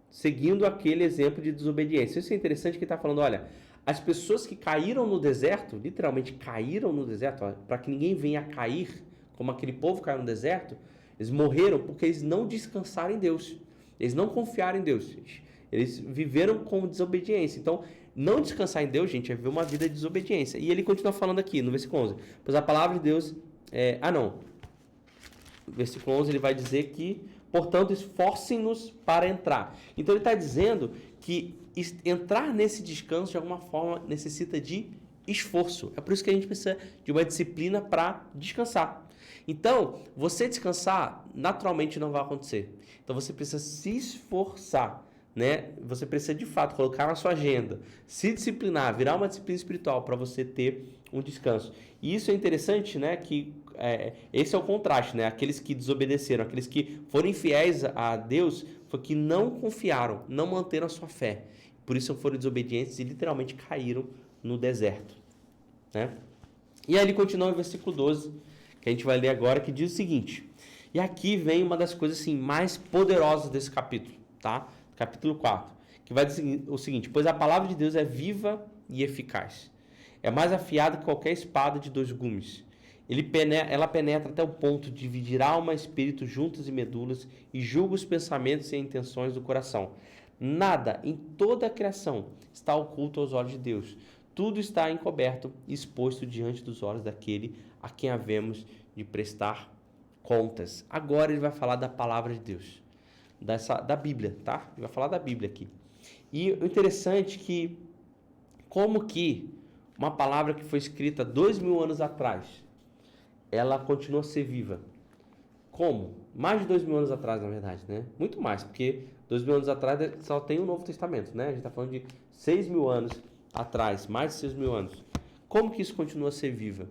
Speaker 1: seguindo aquele exemplo de desobediência. Isso é interessante que ele está falando, olha, as pessoas que caíram no deserto, literalmente caíram no deserto, para que ninguém venha a cair, como aquele povo caiu no deserto, eles morreram porque eles não descansaram em Deus. Eles não confiaram em Deus. Eles viveram com desobediência. Então, não descansar em Deus, gente, é viver uma vida de desobediência. E ele continua falando aqui, no versículo 11. Pois a palavra de Deus... No versículo 11 ele vai dizer que, portanto, esforcem-nos para entrar. Então, ele está dizendo que entrar nesse descanso, de alguma forma, necessita de esforço. É por isso que a gente precisa de uma disciplina para descansar. Então, você descansar naturalmente não vai acontecer. Então, você precisa se esforçar, né? Você precisa, de fato, colocar na sua agenda, se disciplinar, virar uma disciplina espiritual para você ter um descanso. E isso é interessante, né? Que esse é o contraste, né? Aqueles que desobedeceram, aqueles que foram infiéis a Deus, foi que não confiaram, não manteram a sua fé. Por isso foram desobedientes e literalmente caíram no deserto, né? E aí ele continua no versículo 12, que a gente vai ler agora, que diz o seguinte. E aqui vem uma das coisas assim, mais poderosas desse capítulo, tá? Capítulo 4, que vai dizer o seguinte: pois a palavra de Deus é viva e eficaz. É mais afiada que qualquer espada de 2 gumes. Ela penetra até o ponto de dividir alma, espírito, juntas e medulas, e julga os pensamentos e intenções do coração. Nada em toda a criação está oculto aos olhos de Deus. Tudo está encoberto e exposto diante dos olhos daquele a quem havemos de prestar contas. Agora ele vai falar da palavra de Deus, da Bíblia, tá? Ele vai falar da Bíblia aqui. E o interessante é que, como que uma palavra que foi escrita 2000 anos atrás, ela continua a ser viva. Como? Mais de 2000 anos atrás, na verdade, né? Muito mais, porque 2000 anos atrás só tem o Novo Testamento, né? A gente está falando de 6.000 anos atrás, mais de 6.000 anos. Como que isso continua a ser viva?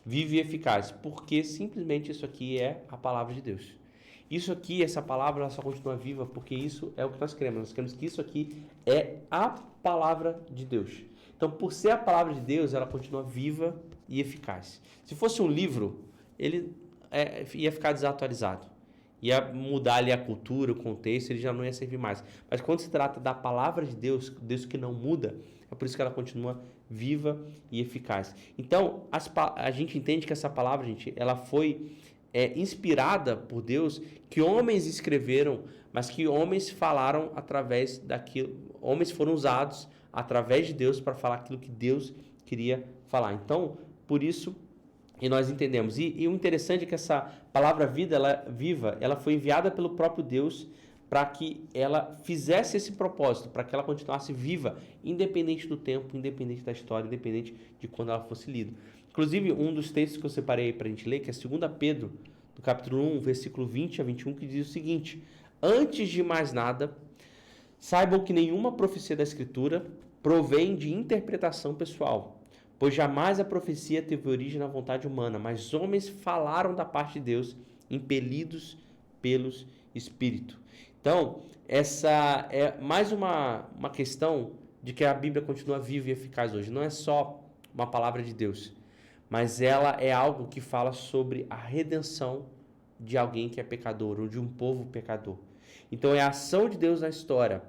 Speaker 1: Viva e eficaz? Porque simplesmente isso aqui é a palavra de Deus. Isso aqui, essa palavra, ela só continua viva porque isso é o que nós queremos. Nós queremos que isso aqui é a palavra de Deus. Então, por ser a palavra de Deus, ela continua viva e eficaz. Se fosse um livro, ele ia ficar desatualizado. Ia mudar ali a cultura, o contexto, ele já não ia servir mais. Mas quando se trata da palavra de Deus, Deus que não muda, é por isso que ela continua viva e eficaz. Então, a gente entende que essa palavra, gente, ela foi inspirada por Deus, que homens escreveram, mas que homens falaram através daquilo, homens foram usados através de Deus para falar aquilo que Deus queria falar. Então, por isso, e nós entendemos. E o interessante é que essa palavra viva, ela foi enviada pelo próprio Deus para que ela fizesse esse propósito, para que ela continuasse viva, independente do tempo, independente da história, independente de quando ela fosse lida. Inclusive, um dos textos que eu separei para a gente ler, que é 2 Pedro, do capítulo 1, versículo 20 a 21, que diz o seguinte: antes de mais nada, saibam que nenhuma profecia da Escritura provém de interpretação pessoal, pois jamais a profecia teve origem na vontade humana, mas homens falaram da parte de Deus, impelidos pelos Espírito. Então, essa é mais uma questão de que a Bíblia continua viva e eficaz hoje. Não é só uma palavra de Deus, mas ela é algo que fala sobre a redenção de alguém que é pecador, ou de um povo pecador. Então, é a ação de Deus na história,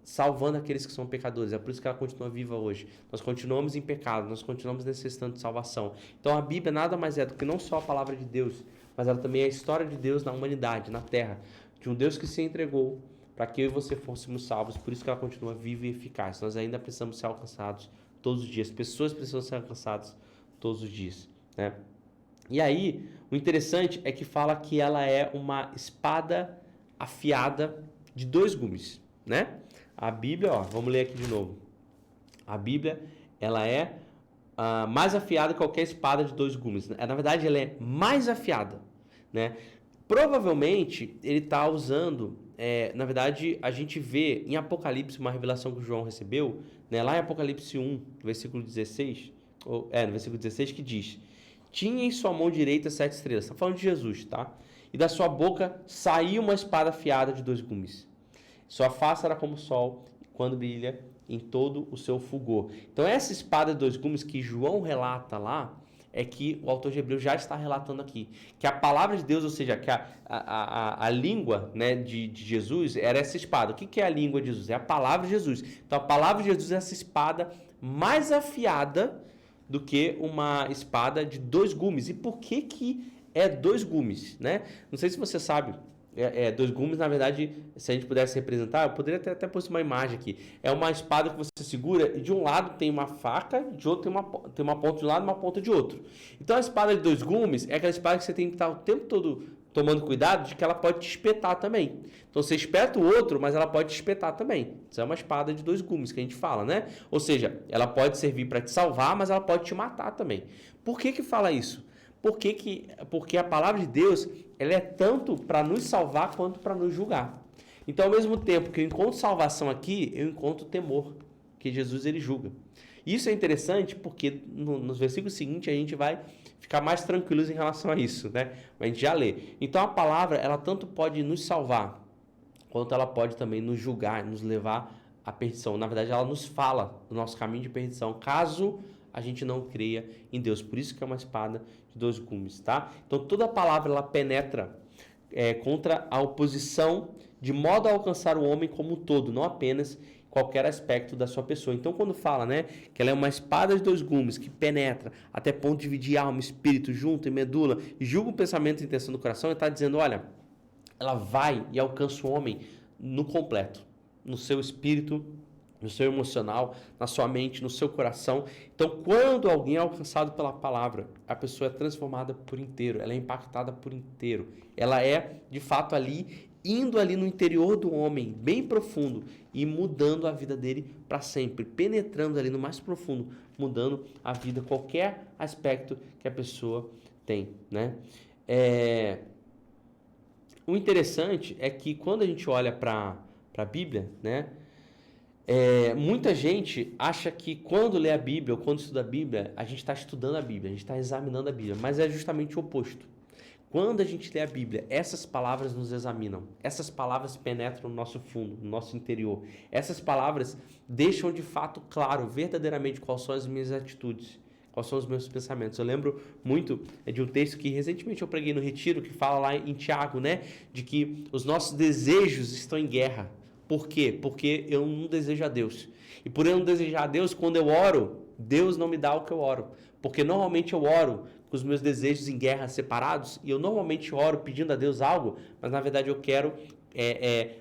Speaker 1: salvando aqueles que são pecadores. É por isso que ela continua viva hoje. Nós continuamos em pecado, nós continuamos necessitando de salvação. Então, a Bíblia nada mais é do que não só a palavra de Deus, mas ela também é a história de Deus na humanidade, na terra, de um Deus que se entregou para que eu e você fôssemos salvos. Por isso que ela continua viva e eficaz. Nós ainda precisamos ser alcançados todos os dias. Pessoas precisam ser alcançadas todos os dias, né? E aí, o interessante é que fala que ela é uma espada afiada de 2 gumes, né? A Bíblia, ó, vamos ler aqui de novo. A Bíblia, ela é mais afiada que qualquer espada de 2 gumes. Na verdade, ela é mais afiada, né? Provavelmente, ele está usando, na verdade, a gente vê em Apocalipse uma revelação que o João recebeu, né? Lá em Apocalipse 1, versículo 16, no versículo 16, que diz tinha em sua mão direita 7 estrelas. Está falando de Jesus, tá? E da sua boca saía uma espada afiada de 2 gumes. Sua face era como o sol, quando brilha em todo o seu fulgor. Então essa espada de 2 gumes que João relata lá, é que o autor de Hebreus já está relatando aqui. Que a palavra de Deus, ou seja, que a língua, né, de Jesus era essa espada. O que é a língua de Jesus? É a palavra de Jesus. Então a palavra de Jesus é essa espada mais afiada do que uma espada de 2 gumes. E por que é 2 gumes, né? Não sei se você sabe... 2 gumes, na verdade, se a gente pudesse representar, eu poderia até pôr uma imagem aqui. É uma espada que você segura e de um lado tem uma faca, de outro tem uma ponta de um lado e uma ponta de outro. Então a espada de 2 gumes é aquela espada que você tem que estar o tempo todo tomando cuidado de que ela pode te espetar também. Então você espeta o outro, mas ela pode te espetar também. Isso é uma espada de 2 gumes que a gente fala, né? Ou seja, ela pode servir para te salvar, mas ela pode te matar também. Por que fala isso? Porque a palavra de Deus, ela é tanto para nos salvar quanto para nos julgar. Então, ao mesmo tempo que eu encontro salvação aqui, eu encontro temor, que Jesus ele julga. Isso é interessante porque nos versículos seguintes a gente vai ficar mais tranquilos em relação a isso, né? Mas a gente já lê. Então, a palavra, ela tanto pode nos salvar, quanto ela pode também nos julgar, nos levar à perdição. Na verdade, ela nos fala do nosso caminho de perdição, caso a gente não creia em Deus. Por isso que é uma espada de 2 gumes, tá? Então toda a palavra ela penetra contra a oposição, de modo a alcançar o homem como um todo, não apenas qualquer aspecto da sua pessoa. Então quando fala, né, que ela é uma espada de 2 gumes que penetra até ponto de dividir alma, espírito, junta e medula, e julga o pensamento e a intenção do coração, ele está dizendo, olha, ela vai e alcança o homem no completo, no seu espírito, no seu emocional, na sua mente, no seu coração. Então, quando alguém é alcançado pela palavra, a pessoa é transformada por inteiro, ela é impactada por inteiro. Ela é, de fato, indo ali no interior do homem, bem profundo, e mudando a vida dele para sempre, penetrando ali no mais profundo, mudando a vida, qualquer aspecto que a pessoa tem, né? O interessante é que quando a gente olha para a Bíblia, né? Muita gente acha que quando lê a Bíblia ou quando estuda a Bíblia, a gente está estudando a Bíblia, a gente está examinando a Bíblia, mas é justamente o oposto. Quando a gente lê a Bíblia, essas palavras nos examinam, essas palavras penetram no nosso fundo, no nosso interior. Essas palavras deixam de fato claro, verdadeiramente, quais são as minhas atitudes, quais são os meus pensamentos. Eu lembro muito de um texto que recentemente eu preguei no Retiro, que fala lá em Tiago, né, de que os nossos desejos estão em guerra. Por quê? Porque eu não desejo a Deus. E por eu não desejar a Deus, quando eu oro, Deus não me dá o que eu oro. Porque normalmente eu oro com os meus desejos em guerra separados, e eu normalmente oro pedindo a Deus algo, mas na verdade eu quero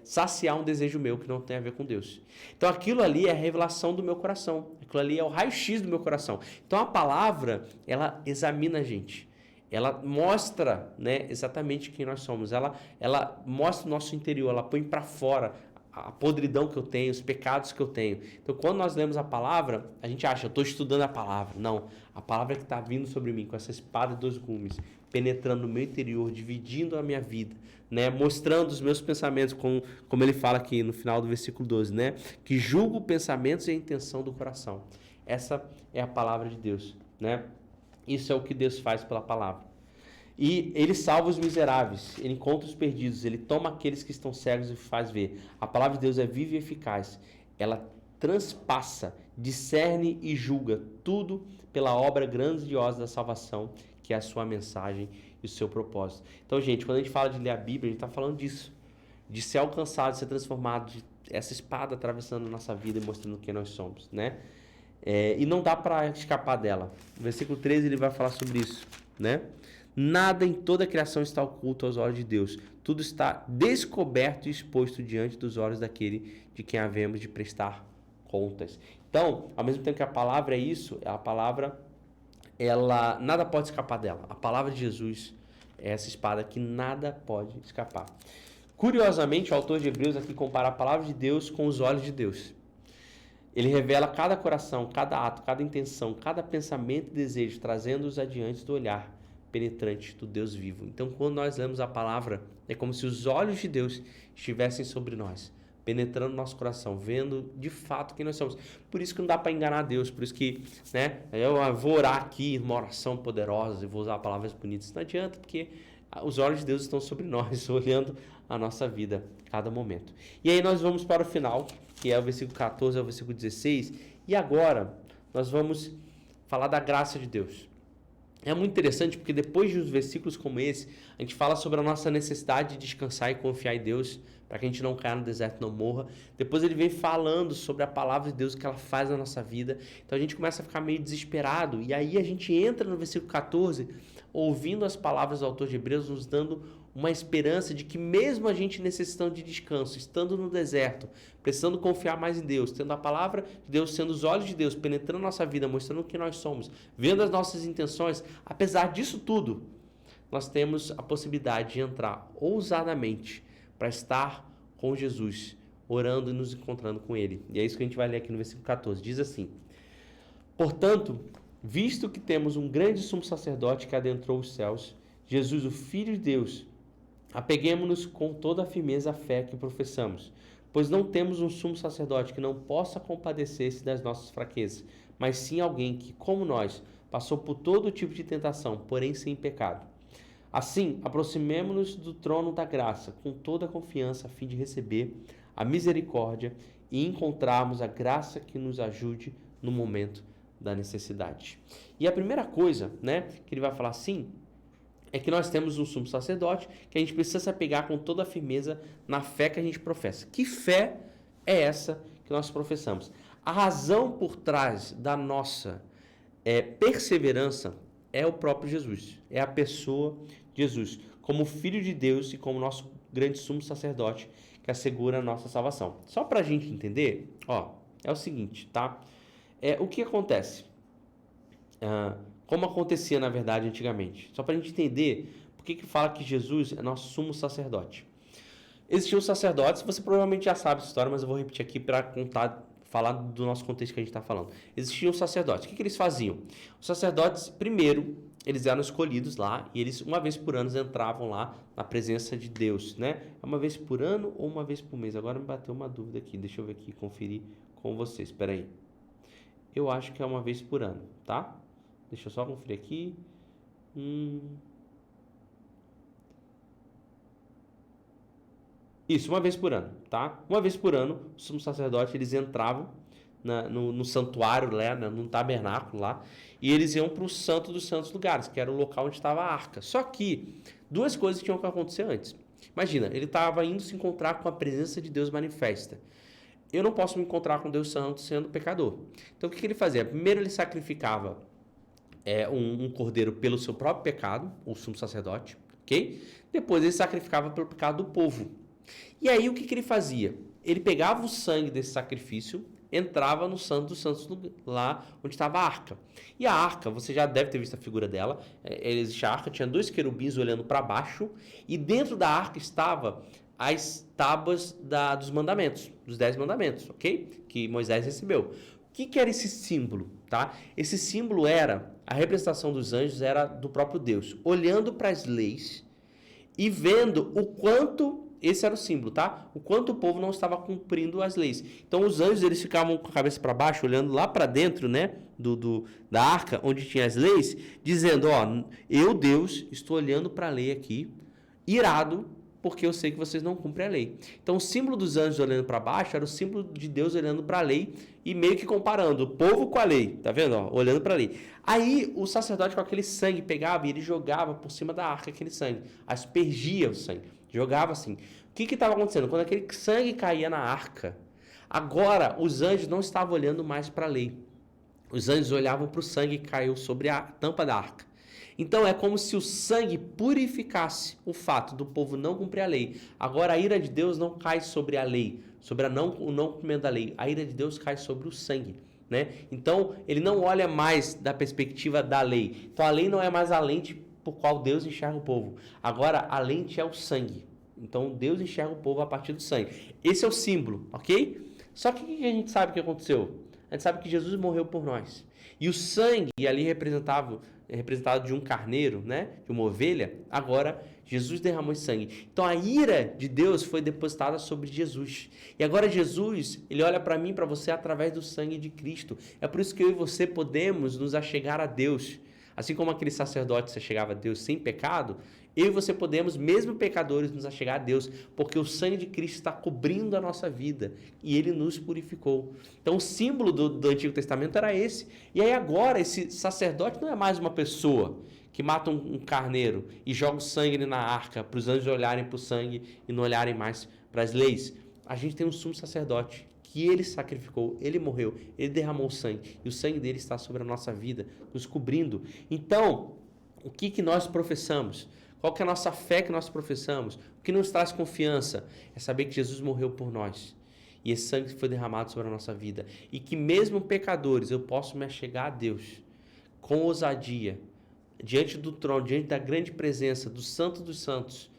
Speaker 1: saciar um desejo meu que não tem a ver com Deus. Então aquilo ali é a revelação do meu coração. Aquilo ali é o raio-x do meu coração. Então a palavra, ela examina a gente. Ela mostra, né, exatamente quem nós somos. Ela mostra o nosso interior, ela põe para fora a podridão que eu tenho, os pecados que eu tenho. Então, quando nós lemos a palavra, a gente acha, eu estou estudando a palavra. Não, a palavra é que está vindo sobre mim, com essa espada de 2 gumes, penetrando no meu interior, dividindo a minha vida, né? Mostrando os meus pensamentos, como ele fala aqui no final do versículo 12, né? Que julga os pensamentos e a intenção do coração. Essa é a palavra de Deus, né? Isso é o que Deus faz pela palavra. E ele salva os miseráveis, ele encontra os perdidos, ele toma aqueles que estão cegos e faz ver. A palavra de Deus é viva e eficaz. Ela transpassa, discerne e julga tudo pela obra grandiosa da salvação, que é a sua mensagem e o seu propósito. Então, gente, quando a gente fala de ler a Bíblia, a gente está falando disso. De ser alcançado, de ser transformado, de essa espada atravessando a nossa vida e mostrando quem nós somos, né? E não dá para escapar dela. No versículo 13 ele vai falar sobre isso, né? Nada em toda a criação está oculto aos olhos de Deus. Tudo está descoberto e exposto diante dos olhos daquele de quem havemos de prestar contas. Então, ao mesmo tempo que a palavra é isso, a palavra, nada pode escapar dela. A palavra de Jesus é essa espada que nada pode escapar. Curiosamente, o autor de Hebreus aqui compara a palavra de Deus com os olhos de Deus. Ele revela cada coração, cada ato, cada intenção, cada pensamento e desejo, trazendo-os adiante do olhar penetrante do Deus vivo. Então, quando nós lemos a palavra, é como se os olhos de Deus estivessem sobre nós, penetrando no nosso coração, vendo de fato quem nós somos. Por isso que não dá para enganar Deus, por isso que, né, eu vou orar aqui, uma oração poderosa, e vou usar palavras bonitas. Não adianta, porque os olhos de Deus estão sobre nós, olhando a nossa vida a cada momento. E aí nós vamos para o final, que é o versículo 14 ao versículo 16, e agora nós vamos falar da graça de Deus. É muito interessante porque depois de uns versículos como esse, a gente fala sobre a nossa necessidade de descansar e confiar em Deus, para que a gente não caia no deserto e não morra. Depois ele vem falando sobre a palavra de Deus, o que ela faz na nossa vida. Então a gente começa a ficar meio desesperado, e aí a gente entra no versículo 14, ouvindo as palavras do autor de Hebreus, nos dando uma esperança de que mesmo a gente necessitando de descanso, estando no deserto, precisando confiar mais em Deus, tendo a palavra de Deus, sendo os olhos de Deus, penetrando nossa vida, mostrando o que nós somos, vendo as nossas intenções, apesar disso tudo, nós temos a possibilidade de entrar ousadamente para estar com Jesus, orando e nos encontrando com Ele. E é isso que a gente vai ler aqui no versículo 14. Diz assim: portanto, visto que temos um grande sumo sacerdote que adentrou os céus, Jesus, o Filho de Deus, apeguemo-nos com toda a firmeza à fé que professamos, pois não temos um sumo sacerdote que não possa compadecer-se das nossas fraquezas, mas sim alguém que, como nós, passou por todo tipo de tentação, porém sem pecado. Assim, aproximemo-nos do trono da graça com toda a confiança, a fim de receber a misericórdia e encontrarmos a graça que nos ajude no momento da necessidade. E a primeira coisa, né, que ele vai falar assim, é que nós temos um sumo sacerdote que a gente precisa se apegar com toda a firmeza na fé que a gente professa. Que fé é essa que nós professamos? A razão por trás da nossa perseverança é o próprio Jesus, é a pessoa de Jesus, como Filho de Deus e como nosso grande sumo sacerdote que assegura a nossa salvação. Só para a gente entender, é o seguinte, tá? O que acontece? Como acontecia, na verdade, antigamente. Só para a gente entender por que fala que Jesus é nosso sumo sacerdote. Existiam sacerdotes, você provavelmente já sabe essa história, mas eu vou repetir aqui para falar do nosso contexto que a gente está falando. Existiam sacerdotes. O que eles faziam? Os sacerdotes, primeiro, eles eram escolhidos lá e eles, uma vez por ano, entravam lá na presença de Deus, né? É uma vez por ano ou uma vez por mês? Agora me bateu uma dúvida aqui. Deixa eu ver aqui, conferir com vocês. Espera aí. Eu acho que é uma vez por ano, tá? Deixa eu só conferir aqui. Isso, uma vez por ano, tá? Uma vez por ano, os sumos sacerdotes, eles entravam no santuário, no tabernáculo lá, e eles iam para o santo dos santos lugares, que era o local onde estava a arca. Só que duas coisas tinham que acontecer antes. Imagina, ele estava indo se encontrar com a presença de Deus manifesta. Eu não posso me encontrar com Deus Santo sendo pecador. Então, o que ele fazia? Primeiro, ele sacrificava um cordeiro pelo seu próprio pecado, o sumo sacerdote, ok? Depois, ele sacrificava pelo pecado do povo. E aí, o que ele fazia? Ele pegava o sangue desse sacrifício, entrava no Santo dos Santos, lá onde estava a arca. E a arca, você já deve ter visto a figura dela, existe a arca, tinha 2 querubins olhando para baixo, e dentro da arca estava as tábuas dos mandamentos, dos 10 mandamentos, ok? Que Moisés recebeu. O que era esse símbolo, tá? Esse símbolo a representação dos anjos era do próprio Deus, olhando para as leis e vendo o quanto... Esse era o símbolo, tá? O quanto o povo não estava cumprindo as leis. Então, os anjos, eles ficavam com a cabeça para baixo, olhando lá para dentro, né? Da arca, onde tinha as leis, dizendo, eu, Deus, estou olhando para a lei aqui, irado, porque eu sei que vocês não cumprem a lei. Então, o símbolo dos anjos olhando para baixo era o símbolo de Deus olhando para a lei e meio que comparando o povo com a lei, tá vendo? Olhando para a lei. Aí, o sacerdote com aquele sangue pegava e ele jogava por cima da arca aquele sangue, aspergia o sangue. Jogava assim. O que estava acontecendo? Quando aquele sangue caía na arca, agora os anjos não estavam olhando mais para a lei. Os anjos olhavam para o sangue que caiu sobre a tampa da arca. Então é como se o sangue purificasse o fato do povo não cumprir a lei. Agora a ira de Deus não cai sobre a lei, sobre o não cumprimento da lei. A ira de Deus cai sobre o sangue, né? Então ele não olha mais da perspectiva da lei. Então a lei não é mais a lente por qual Deus enxerga o povo. Agora, a lente é o sangue. Então, Deus enxerga o povo a partir do sangue. Esse é o símbolo, ok? Só que o que a gente sabe que aconteceu? A gente sabe que Jesus morreu por nós. E o sangue ali representado de um carneiro, né? De uma ovelha, agora Jesus derramou esse sangue. Então a ira de Deus foi depositada sobre Jesus. E agora Jesus, ele olha para mim, para você através do sangue de Cristo. É por isso que eu e você podemos nos achegar a Deus. Assim como aquele sacerdote se achegava a Deus sem pecado, eu e você podemos, mesmo pecadores, nos achegar a Deus, porque o sangue de Cristo está cobrindo a nossa vida e ele nos purificou. Então o símbolo do Antigo Testamento era esse. E aí agora esse sacerdote não é mais uma pessoa que mata um carneiro e joga o sangue na arca para os anjos olharem para o sangue e não olharem mais para as leis. A gente tem um sumo sacerdote que ele sacrificou, ele morreu, ele derramou o sangue e o sangue dele está sobre a nossa vida, nos cobrindo. Então, o que nós professamos? Qual que é a nossa fé que nós professamos? O que nos traz confiança? É saber que Jesus morreu por nós. E esse sangue foi derramado sobre a nossa vida. E que mesmo pecadores, eu posso me achegar a Deus com ousadia, diante do trono, diante da grande presença do Santo dos Santos,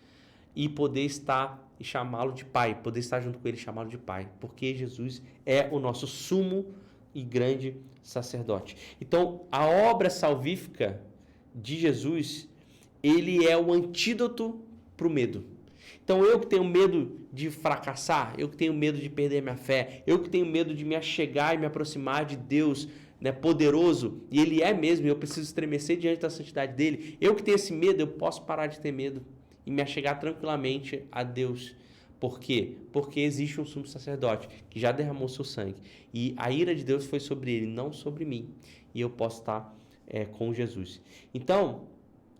Speaker 1: e poder estar e chamá-lo de Pai, poder estar junto com ele e chamá-lo de Pai. Porque Jesus é o nosso sumo e grande sacerdote. Então, a obra salvífica de Jesus, ele é o antídoto para o medo. Então eu que tenho medo de fracassar, eu que tenho medo de perder minha fé, eu que tenho medo de me achegar e me aproximar de Deus, né, poderoso, e ele é mesmo, eu preciso estremecer diante da santidade dele, eu que tenho esse medo, eu posso parar de ter medo e me achegar tranquilamente a Deus. Por quê? Porque existe um sumo sacerdote que já derramou seu sangue e a ira de Deus foi sobre ele, não sobre mim, e eu posso estar com Jesus. Então,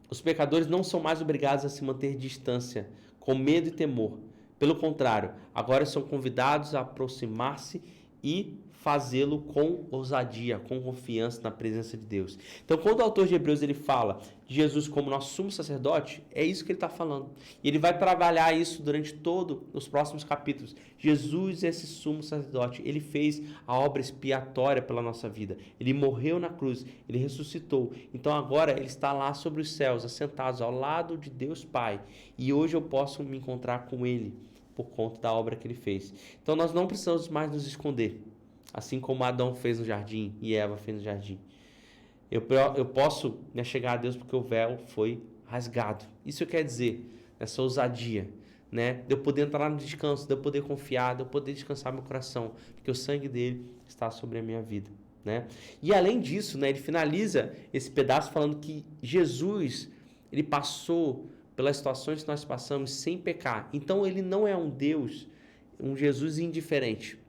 Speaker 1: os pecadores não são mais obrigados a se manter distância, com medo e temor. Pelo contrário, agora são convidados a aproximar-se e fazê-lo com ousadia, com confiança na presença de Deus. Então, quando o autor de Hebreus ele fala de Jesus como nosso sumo sacerdote, é isso que ele está falando. E ele vai trabalhar isso durante todos os próximos capítulos. Jesus é esse sumo sacerdote. Ele fez a obra expiatória pela nossa vida. Ele morreu na cruz, ele ressuscitou. Então, agora ele está lá sobre os céus, assentados ao lado de Deus Pai. E hoje eu posso me encontrar com ele por conta da obra que ele fez. Então, nós não precisamos mais nos esconder. Assim como Adão fez no jardim e Eva fez no jardim. Eu posso me achegar a Deus porque o véu foi rasgado. Isso quer dizer, essa ousadia, né? De eu poder entrar no descanso, de eu poder confiar, de eu poder descansar meu coração, porque o sangue dele está sobre a minha vida, né? E além disso, né, ele finaliza esse pedaço falando que Jesus, ele passou pelas situações que nós passamos sem pecar. Então ele não é um Deus, um Jesus indiferente.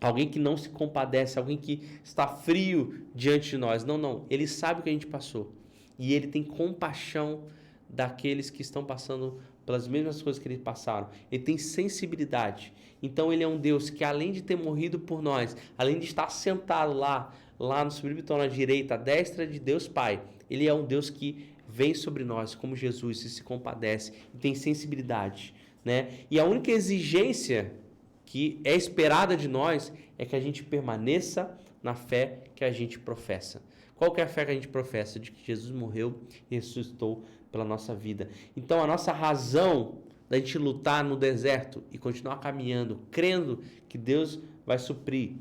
Speaker 1: Alguém que não se compadece, alguém que está frio diante de nós. Não. Ele sabe o que a gente passou. E ele tem compaixão daqueles que estão passando pelas mesmas coisas que eles passaram. Ele tem sensibilidade. Então ele é um Deus que, além de ter morrido por nós, além de estar sentado lá no sublime trono à direita, à destra de Deus Pai, ele é um Deus que vem sobre nós como Jesus e se compadece e tem sensibilidade, né? E a única exigência que é esperada de nós é que a gente permaneça na fé que a gente professa. Qual que é a fé que a gente professa? De que Jesus morreu e ressuscitou pela nossa vida. Então a nossa razão da gente lutar no deserto e continuar caminhando, crendo que Deus vai suprir,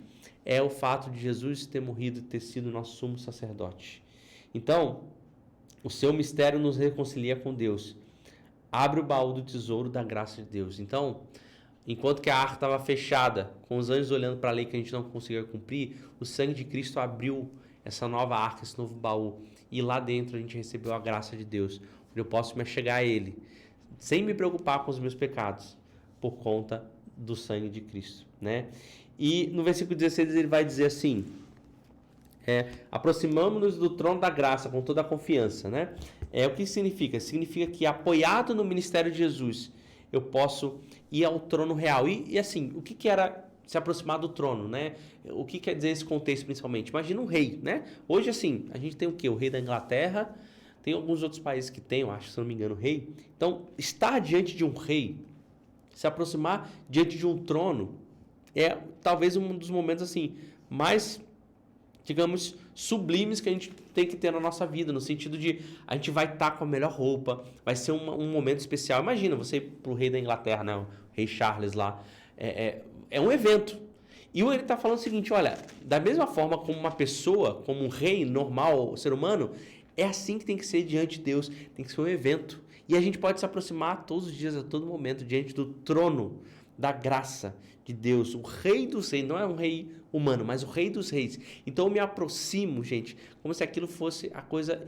Speaker 1: é o fato de Jesus ter morrido e ter sido nosso sumo sacerdote. Então, o seu mistério nos reconcilia com Deus. Abre o baú do tesouro da graça de Deus. Então, enquanto que a arca estava fechada, com os anjos olhando para a lei que a gente não conseguia cumprir, o sangue de Cristo abriu essa nova arca, esse novo baú. E lá dentro a gente recebeu a graça de Deus, onde eu posso me achegar a Ele, sem me preocupar com os meus pecados, por conta do sangue de Cristo, né? E no versículo 16 ele vai dizer assim, aproximamos-nos do trono da graça com toda a confiança, né? O que significa? Significa que apoiado no ministério de Jesus, eu posso ir ao trono real. E assim, o que era se aproximar do trono, né? O que quer dizer esse contexto principalmente? Imagina um rei, né? Hoje, assim, a gente tem o quê? O rei da Inglaterra, tem alguns outros países que tem, eu acho, se não me engano, rei. Então, estar diante de um rei, se aproximar diante de um trono, é talvez um dos momentos, assim, mais, digamos, sublimes que a gente tem que ter na nossa vida, no sentido de a gente vai estar com a melhor roupa, vai ser um momento especial. Imagina você ir pro rei da Inglaterra, né? O rei Charles lá. É um evento. E ele está falando o seguinte, olha, da mesma forma como uma pessoa, como um rei normal, ser humano, é assim que tem que ser diante de Deus, tem que ser um evento. E a gente pode se aproximar todos os dias, a todo momento, diante do trono da graça de Deus, o rei dos reis, não é um rei humano, mas o rei dos reis. Então eu me aproximo, gente, como se aquilo fosse a coisa,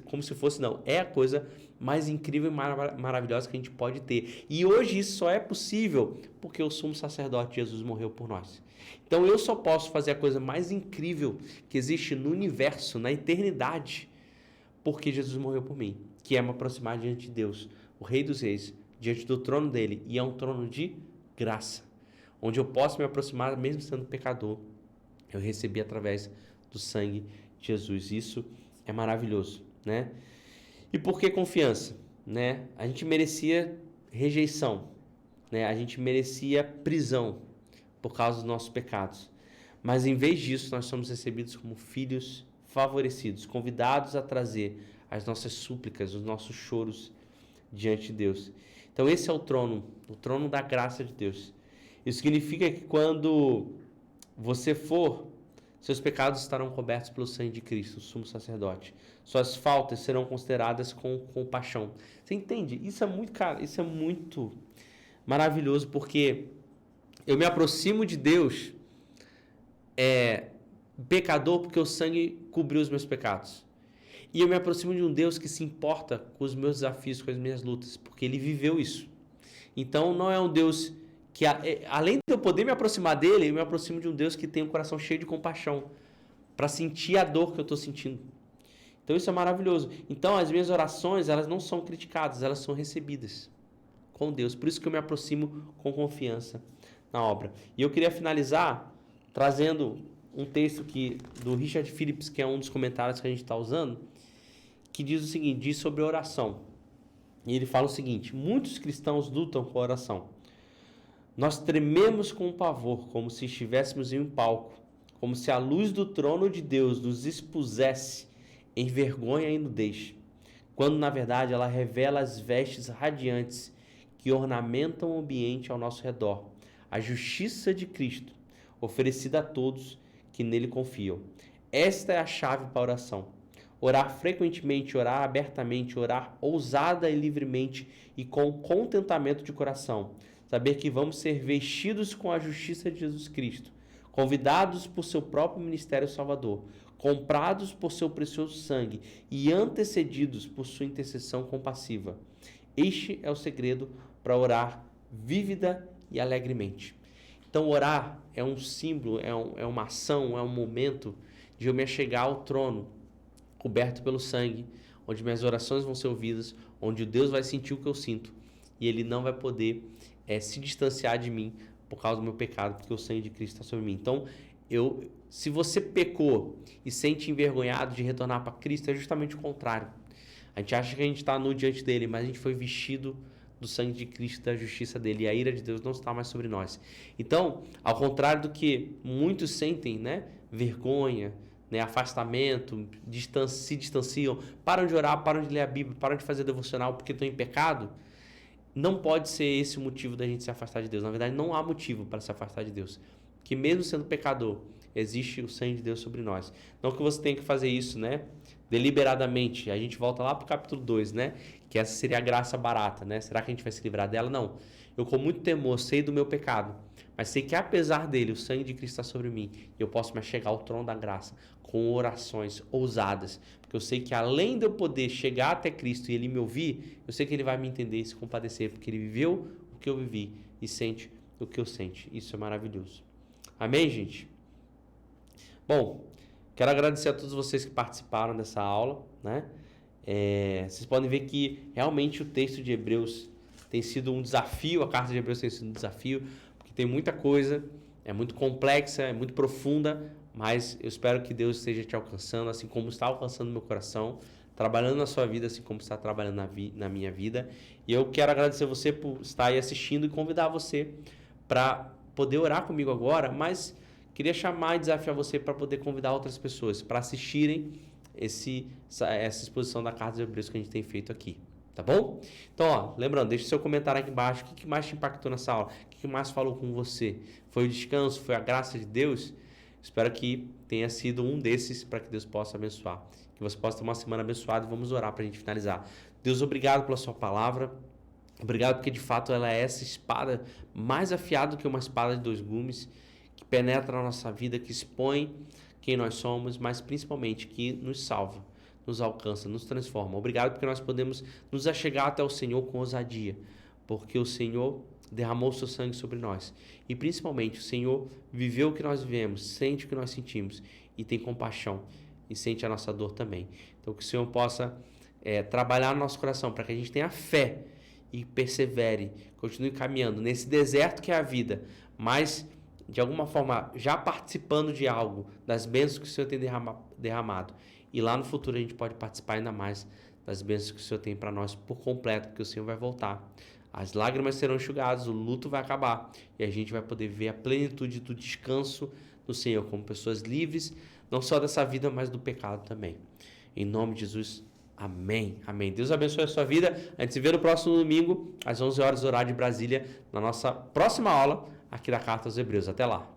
Speaker 1: como se fosse, não, é a coisa mais incrível e maravilhosa que a gente pode ter. E hoje isso só é possível porque o sumo sacerdote Jesus morreu por nós. Então eu só posso fazer a coisa mais incrível que existe no universo, na eternidade, porque Jesus morreu por mim, que é me aproximar diante de Deus, o Rei dos Reis, diante do trono dele, e é um trono de graça, onde eu posso me aproximar mesmo sendo pecador. Eu recebi através do sangue de Jesus. Isso é maravilhoso, né? E por que confiança, né? A gente merecia rejeição, né? A gente merecia prisão por causa dos nossos pecados. Mas em vez disso, nós somos recebidos como filhos favorecidos, convidados a trazer as nossas súplicas, os nossos choros diante de Deus. Então esse é o trono da graça de Deus. Isso significa que quando você for, seus pecados estarão cobertos pelo sangue de Cristo, o sumo sacerdote. Suas faltas serão consideradas com compaixão. Você entende? Isso é muito, cara, isso é muito maravilhoso, porque eu me aproximo de Deus pecador porque o sangue cobriu os meus pecados. E eu me aproximo de um Deus que se importa com os meus desafios, com as minhas lutas, porque ele viveu isso. Então não é um Deus que, além de eu poder me aproximar dele, eu me aproximo de um Deus que tem um coração cheio de compaixão, para sentir a dor que eu estou sentindo. Então isso é maravilhoso. Então as minhas orações, elas não são criticadas, elas são recebidas com Deus. Por isso que eu me aproximo com confiança na obra. E eu queria finalizar trazendo um texto do Richard Phillips, que é um dos comentários que a gente está usando, que diz o seguinte, diz sobre oração. E ele fala o seguinte: muitos cristãos lutam com a oração. Nós trememos com pavor, como se estivéssemos em um palco, como se a luz do trono de Deus nos expusesse em vergonha e nudez, quando na verdade ela revela as vestes radiantes que ornamentam o ambiente ao nosso redor, a justiça de Cristo, oferecida a todos que nele confiam. Esta é a chave para a oração. Orar frequentemente, orar abertamente, orar ousada e livremente e com contentamento de coração. Saber que vamos ser vestidos com a justiça de Jesus Cristo, convidados por seu próprio ministério salvador, comprados por seu precioso sangue e antecedidos por sua intercessão compassiva. Este é o segredo para orar vívida e alegremente. Então orar é um símbolo, é uma ação, é um momento de eu me achegar ao trono, coberto pelo sangue, onde minhas orações vão ser ouvidas, onde Deus vai sentir o que eu sinto e Ele não vai poder se distanciar de mim por causa do meu pecado, porque o sangue de Cristo está sobre mim. Então, se você pecou e sente envergonhado de retornar para Cristo, é justamente o contrário. A gente acha que a gente está nu diante dele, mas a gente foi vestido do sangue de Cristo, da justiça dele, e a ira de Deus não está mais sobre nós. Então, ao contrário do que muitos sentem, né, vergonha, né, afastamento, se distanciam, param de orar, param de ler a Bíblia, param de fazer devocional porque estão em pecado, não pode ser esse o motivo da gente se afastar de Deus. Na verdade, não há motivo para se afastar de Deus. Que mesmo sendo pecador, existe o sangue de Deus sobre nós. Não que você tenha que fazer isso, né, deliberadamente. A gente volta lá para o capítulo 2, né, que essa seria a graça barata, né? Será que a gente vai se livrar dela? Não. Eu com muito temor sei do meu pecado, mas sei que apesar dele, o sangue de Cristo está sobre mim e eu posso me achegar ao trono da graça com orações ousadas, porque eu sei que além de eu poder chegar até Cristo e Ele me ouvir, eu sei que Ele vai me entender e se compadecer, porque Ele viveu o que eu vivi e sente o que eu sente. Isso é maravilhoso. Amém, gente? Bom, quero agradecer a todos vocês que participaram dessa aula, né? Vocês podem ver que realmente o texto de Hebreus tem sido um desafio, a carta de Hebreus tem sido um desafio, porque tem muita coisa, é muito complexa, é muito profunda, mas eu espero que Deus esteja te alcançando, assim como está alcançando meu coração, trabalhando na sua vida, assim como está trabalhando na minha vida. E eu quero agradecer você por estar aí assistindo e convidar você para poder orar comigo agora, mas queria chamar e desafiar você para poder convidar outras pessoas para assistirem essa exposição da carta de Hebreus que a gente tem feito aqui. Tá bom? Então, ó, lembrando, deixe seu comentário aqui embaixo. O que mais te impactou nessa aula? O que mais falou com você? Foi o descanso? Foi a graça de Deus? Espero que tenha sido um desses para que Deus possa abençoar. Que você possa ter uma semana abençoada e vamos orar para a gente finalizar. Deus, obrigado pela sua palavra. Obrigado porque de fato ela é essa espada mais afiada do que uma espada de dois gumes, que penetra na nossa vida, que expõe quem nós somos, mas principalmente que nos salva, nos alcança, nos transforma. Obrigado porque nós podemos nos achegar até o Senhor com ousadia, porque o Senhor derramou o seu sangue sobre nós. E principalmente o Senhor viveu o que nós vivemos, sente o que nós sentimos e tem compaixão e sente a nossa dor também. Então que o Senhor possa trabalhar no nosso coração para que a gente tenha fé e persevere, continue caminhando nesse deserto que é a vida, mas de alguma forma já participando de algo, das bênçãos que o Senhor tem derramado. E lá no futuro a gente pode participar ainda mais das bênçãos que o Senhor tem para nós por completo, porque o Senhor vai voltar. As lágrimas serão enxugadas, o luto vai acabar e a gente vai poder ver a plenitude do descanso do Senhor como pessoas livres, não só dessa vida, mas do pecado também. Em nome de Jesus, amém. Amém. Deus abençoe a sua vida. A gente se vê no próximo domingo, às 11 horas, horário de Brasília, na nossa próxima aula aqui da Carta aos Hebreus. Até lá.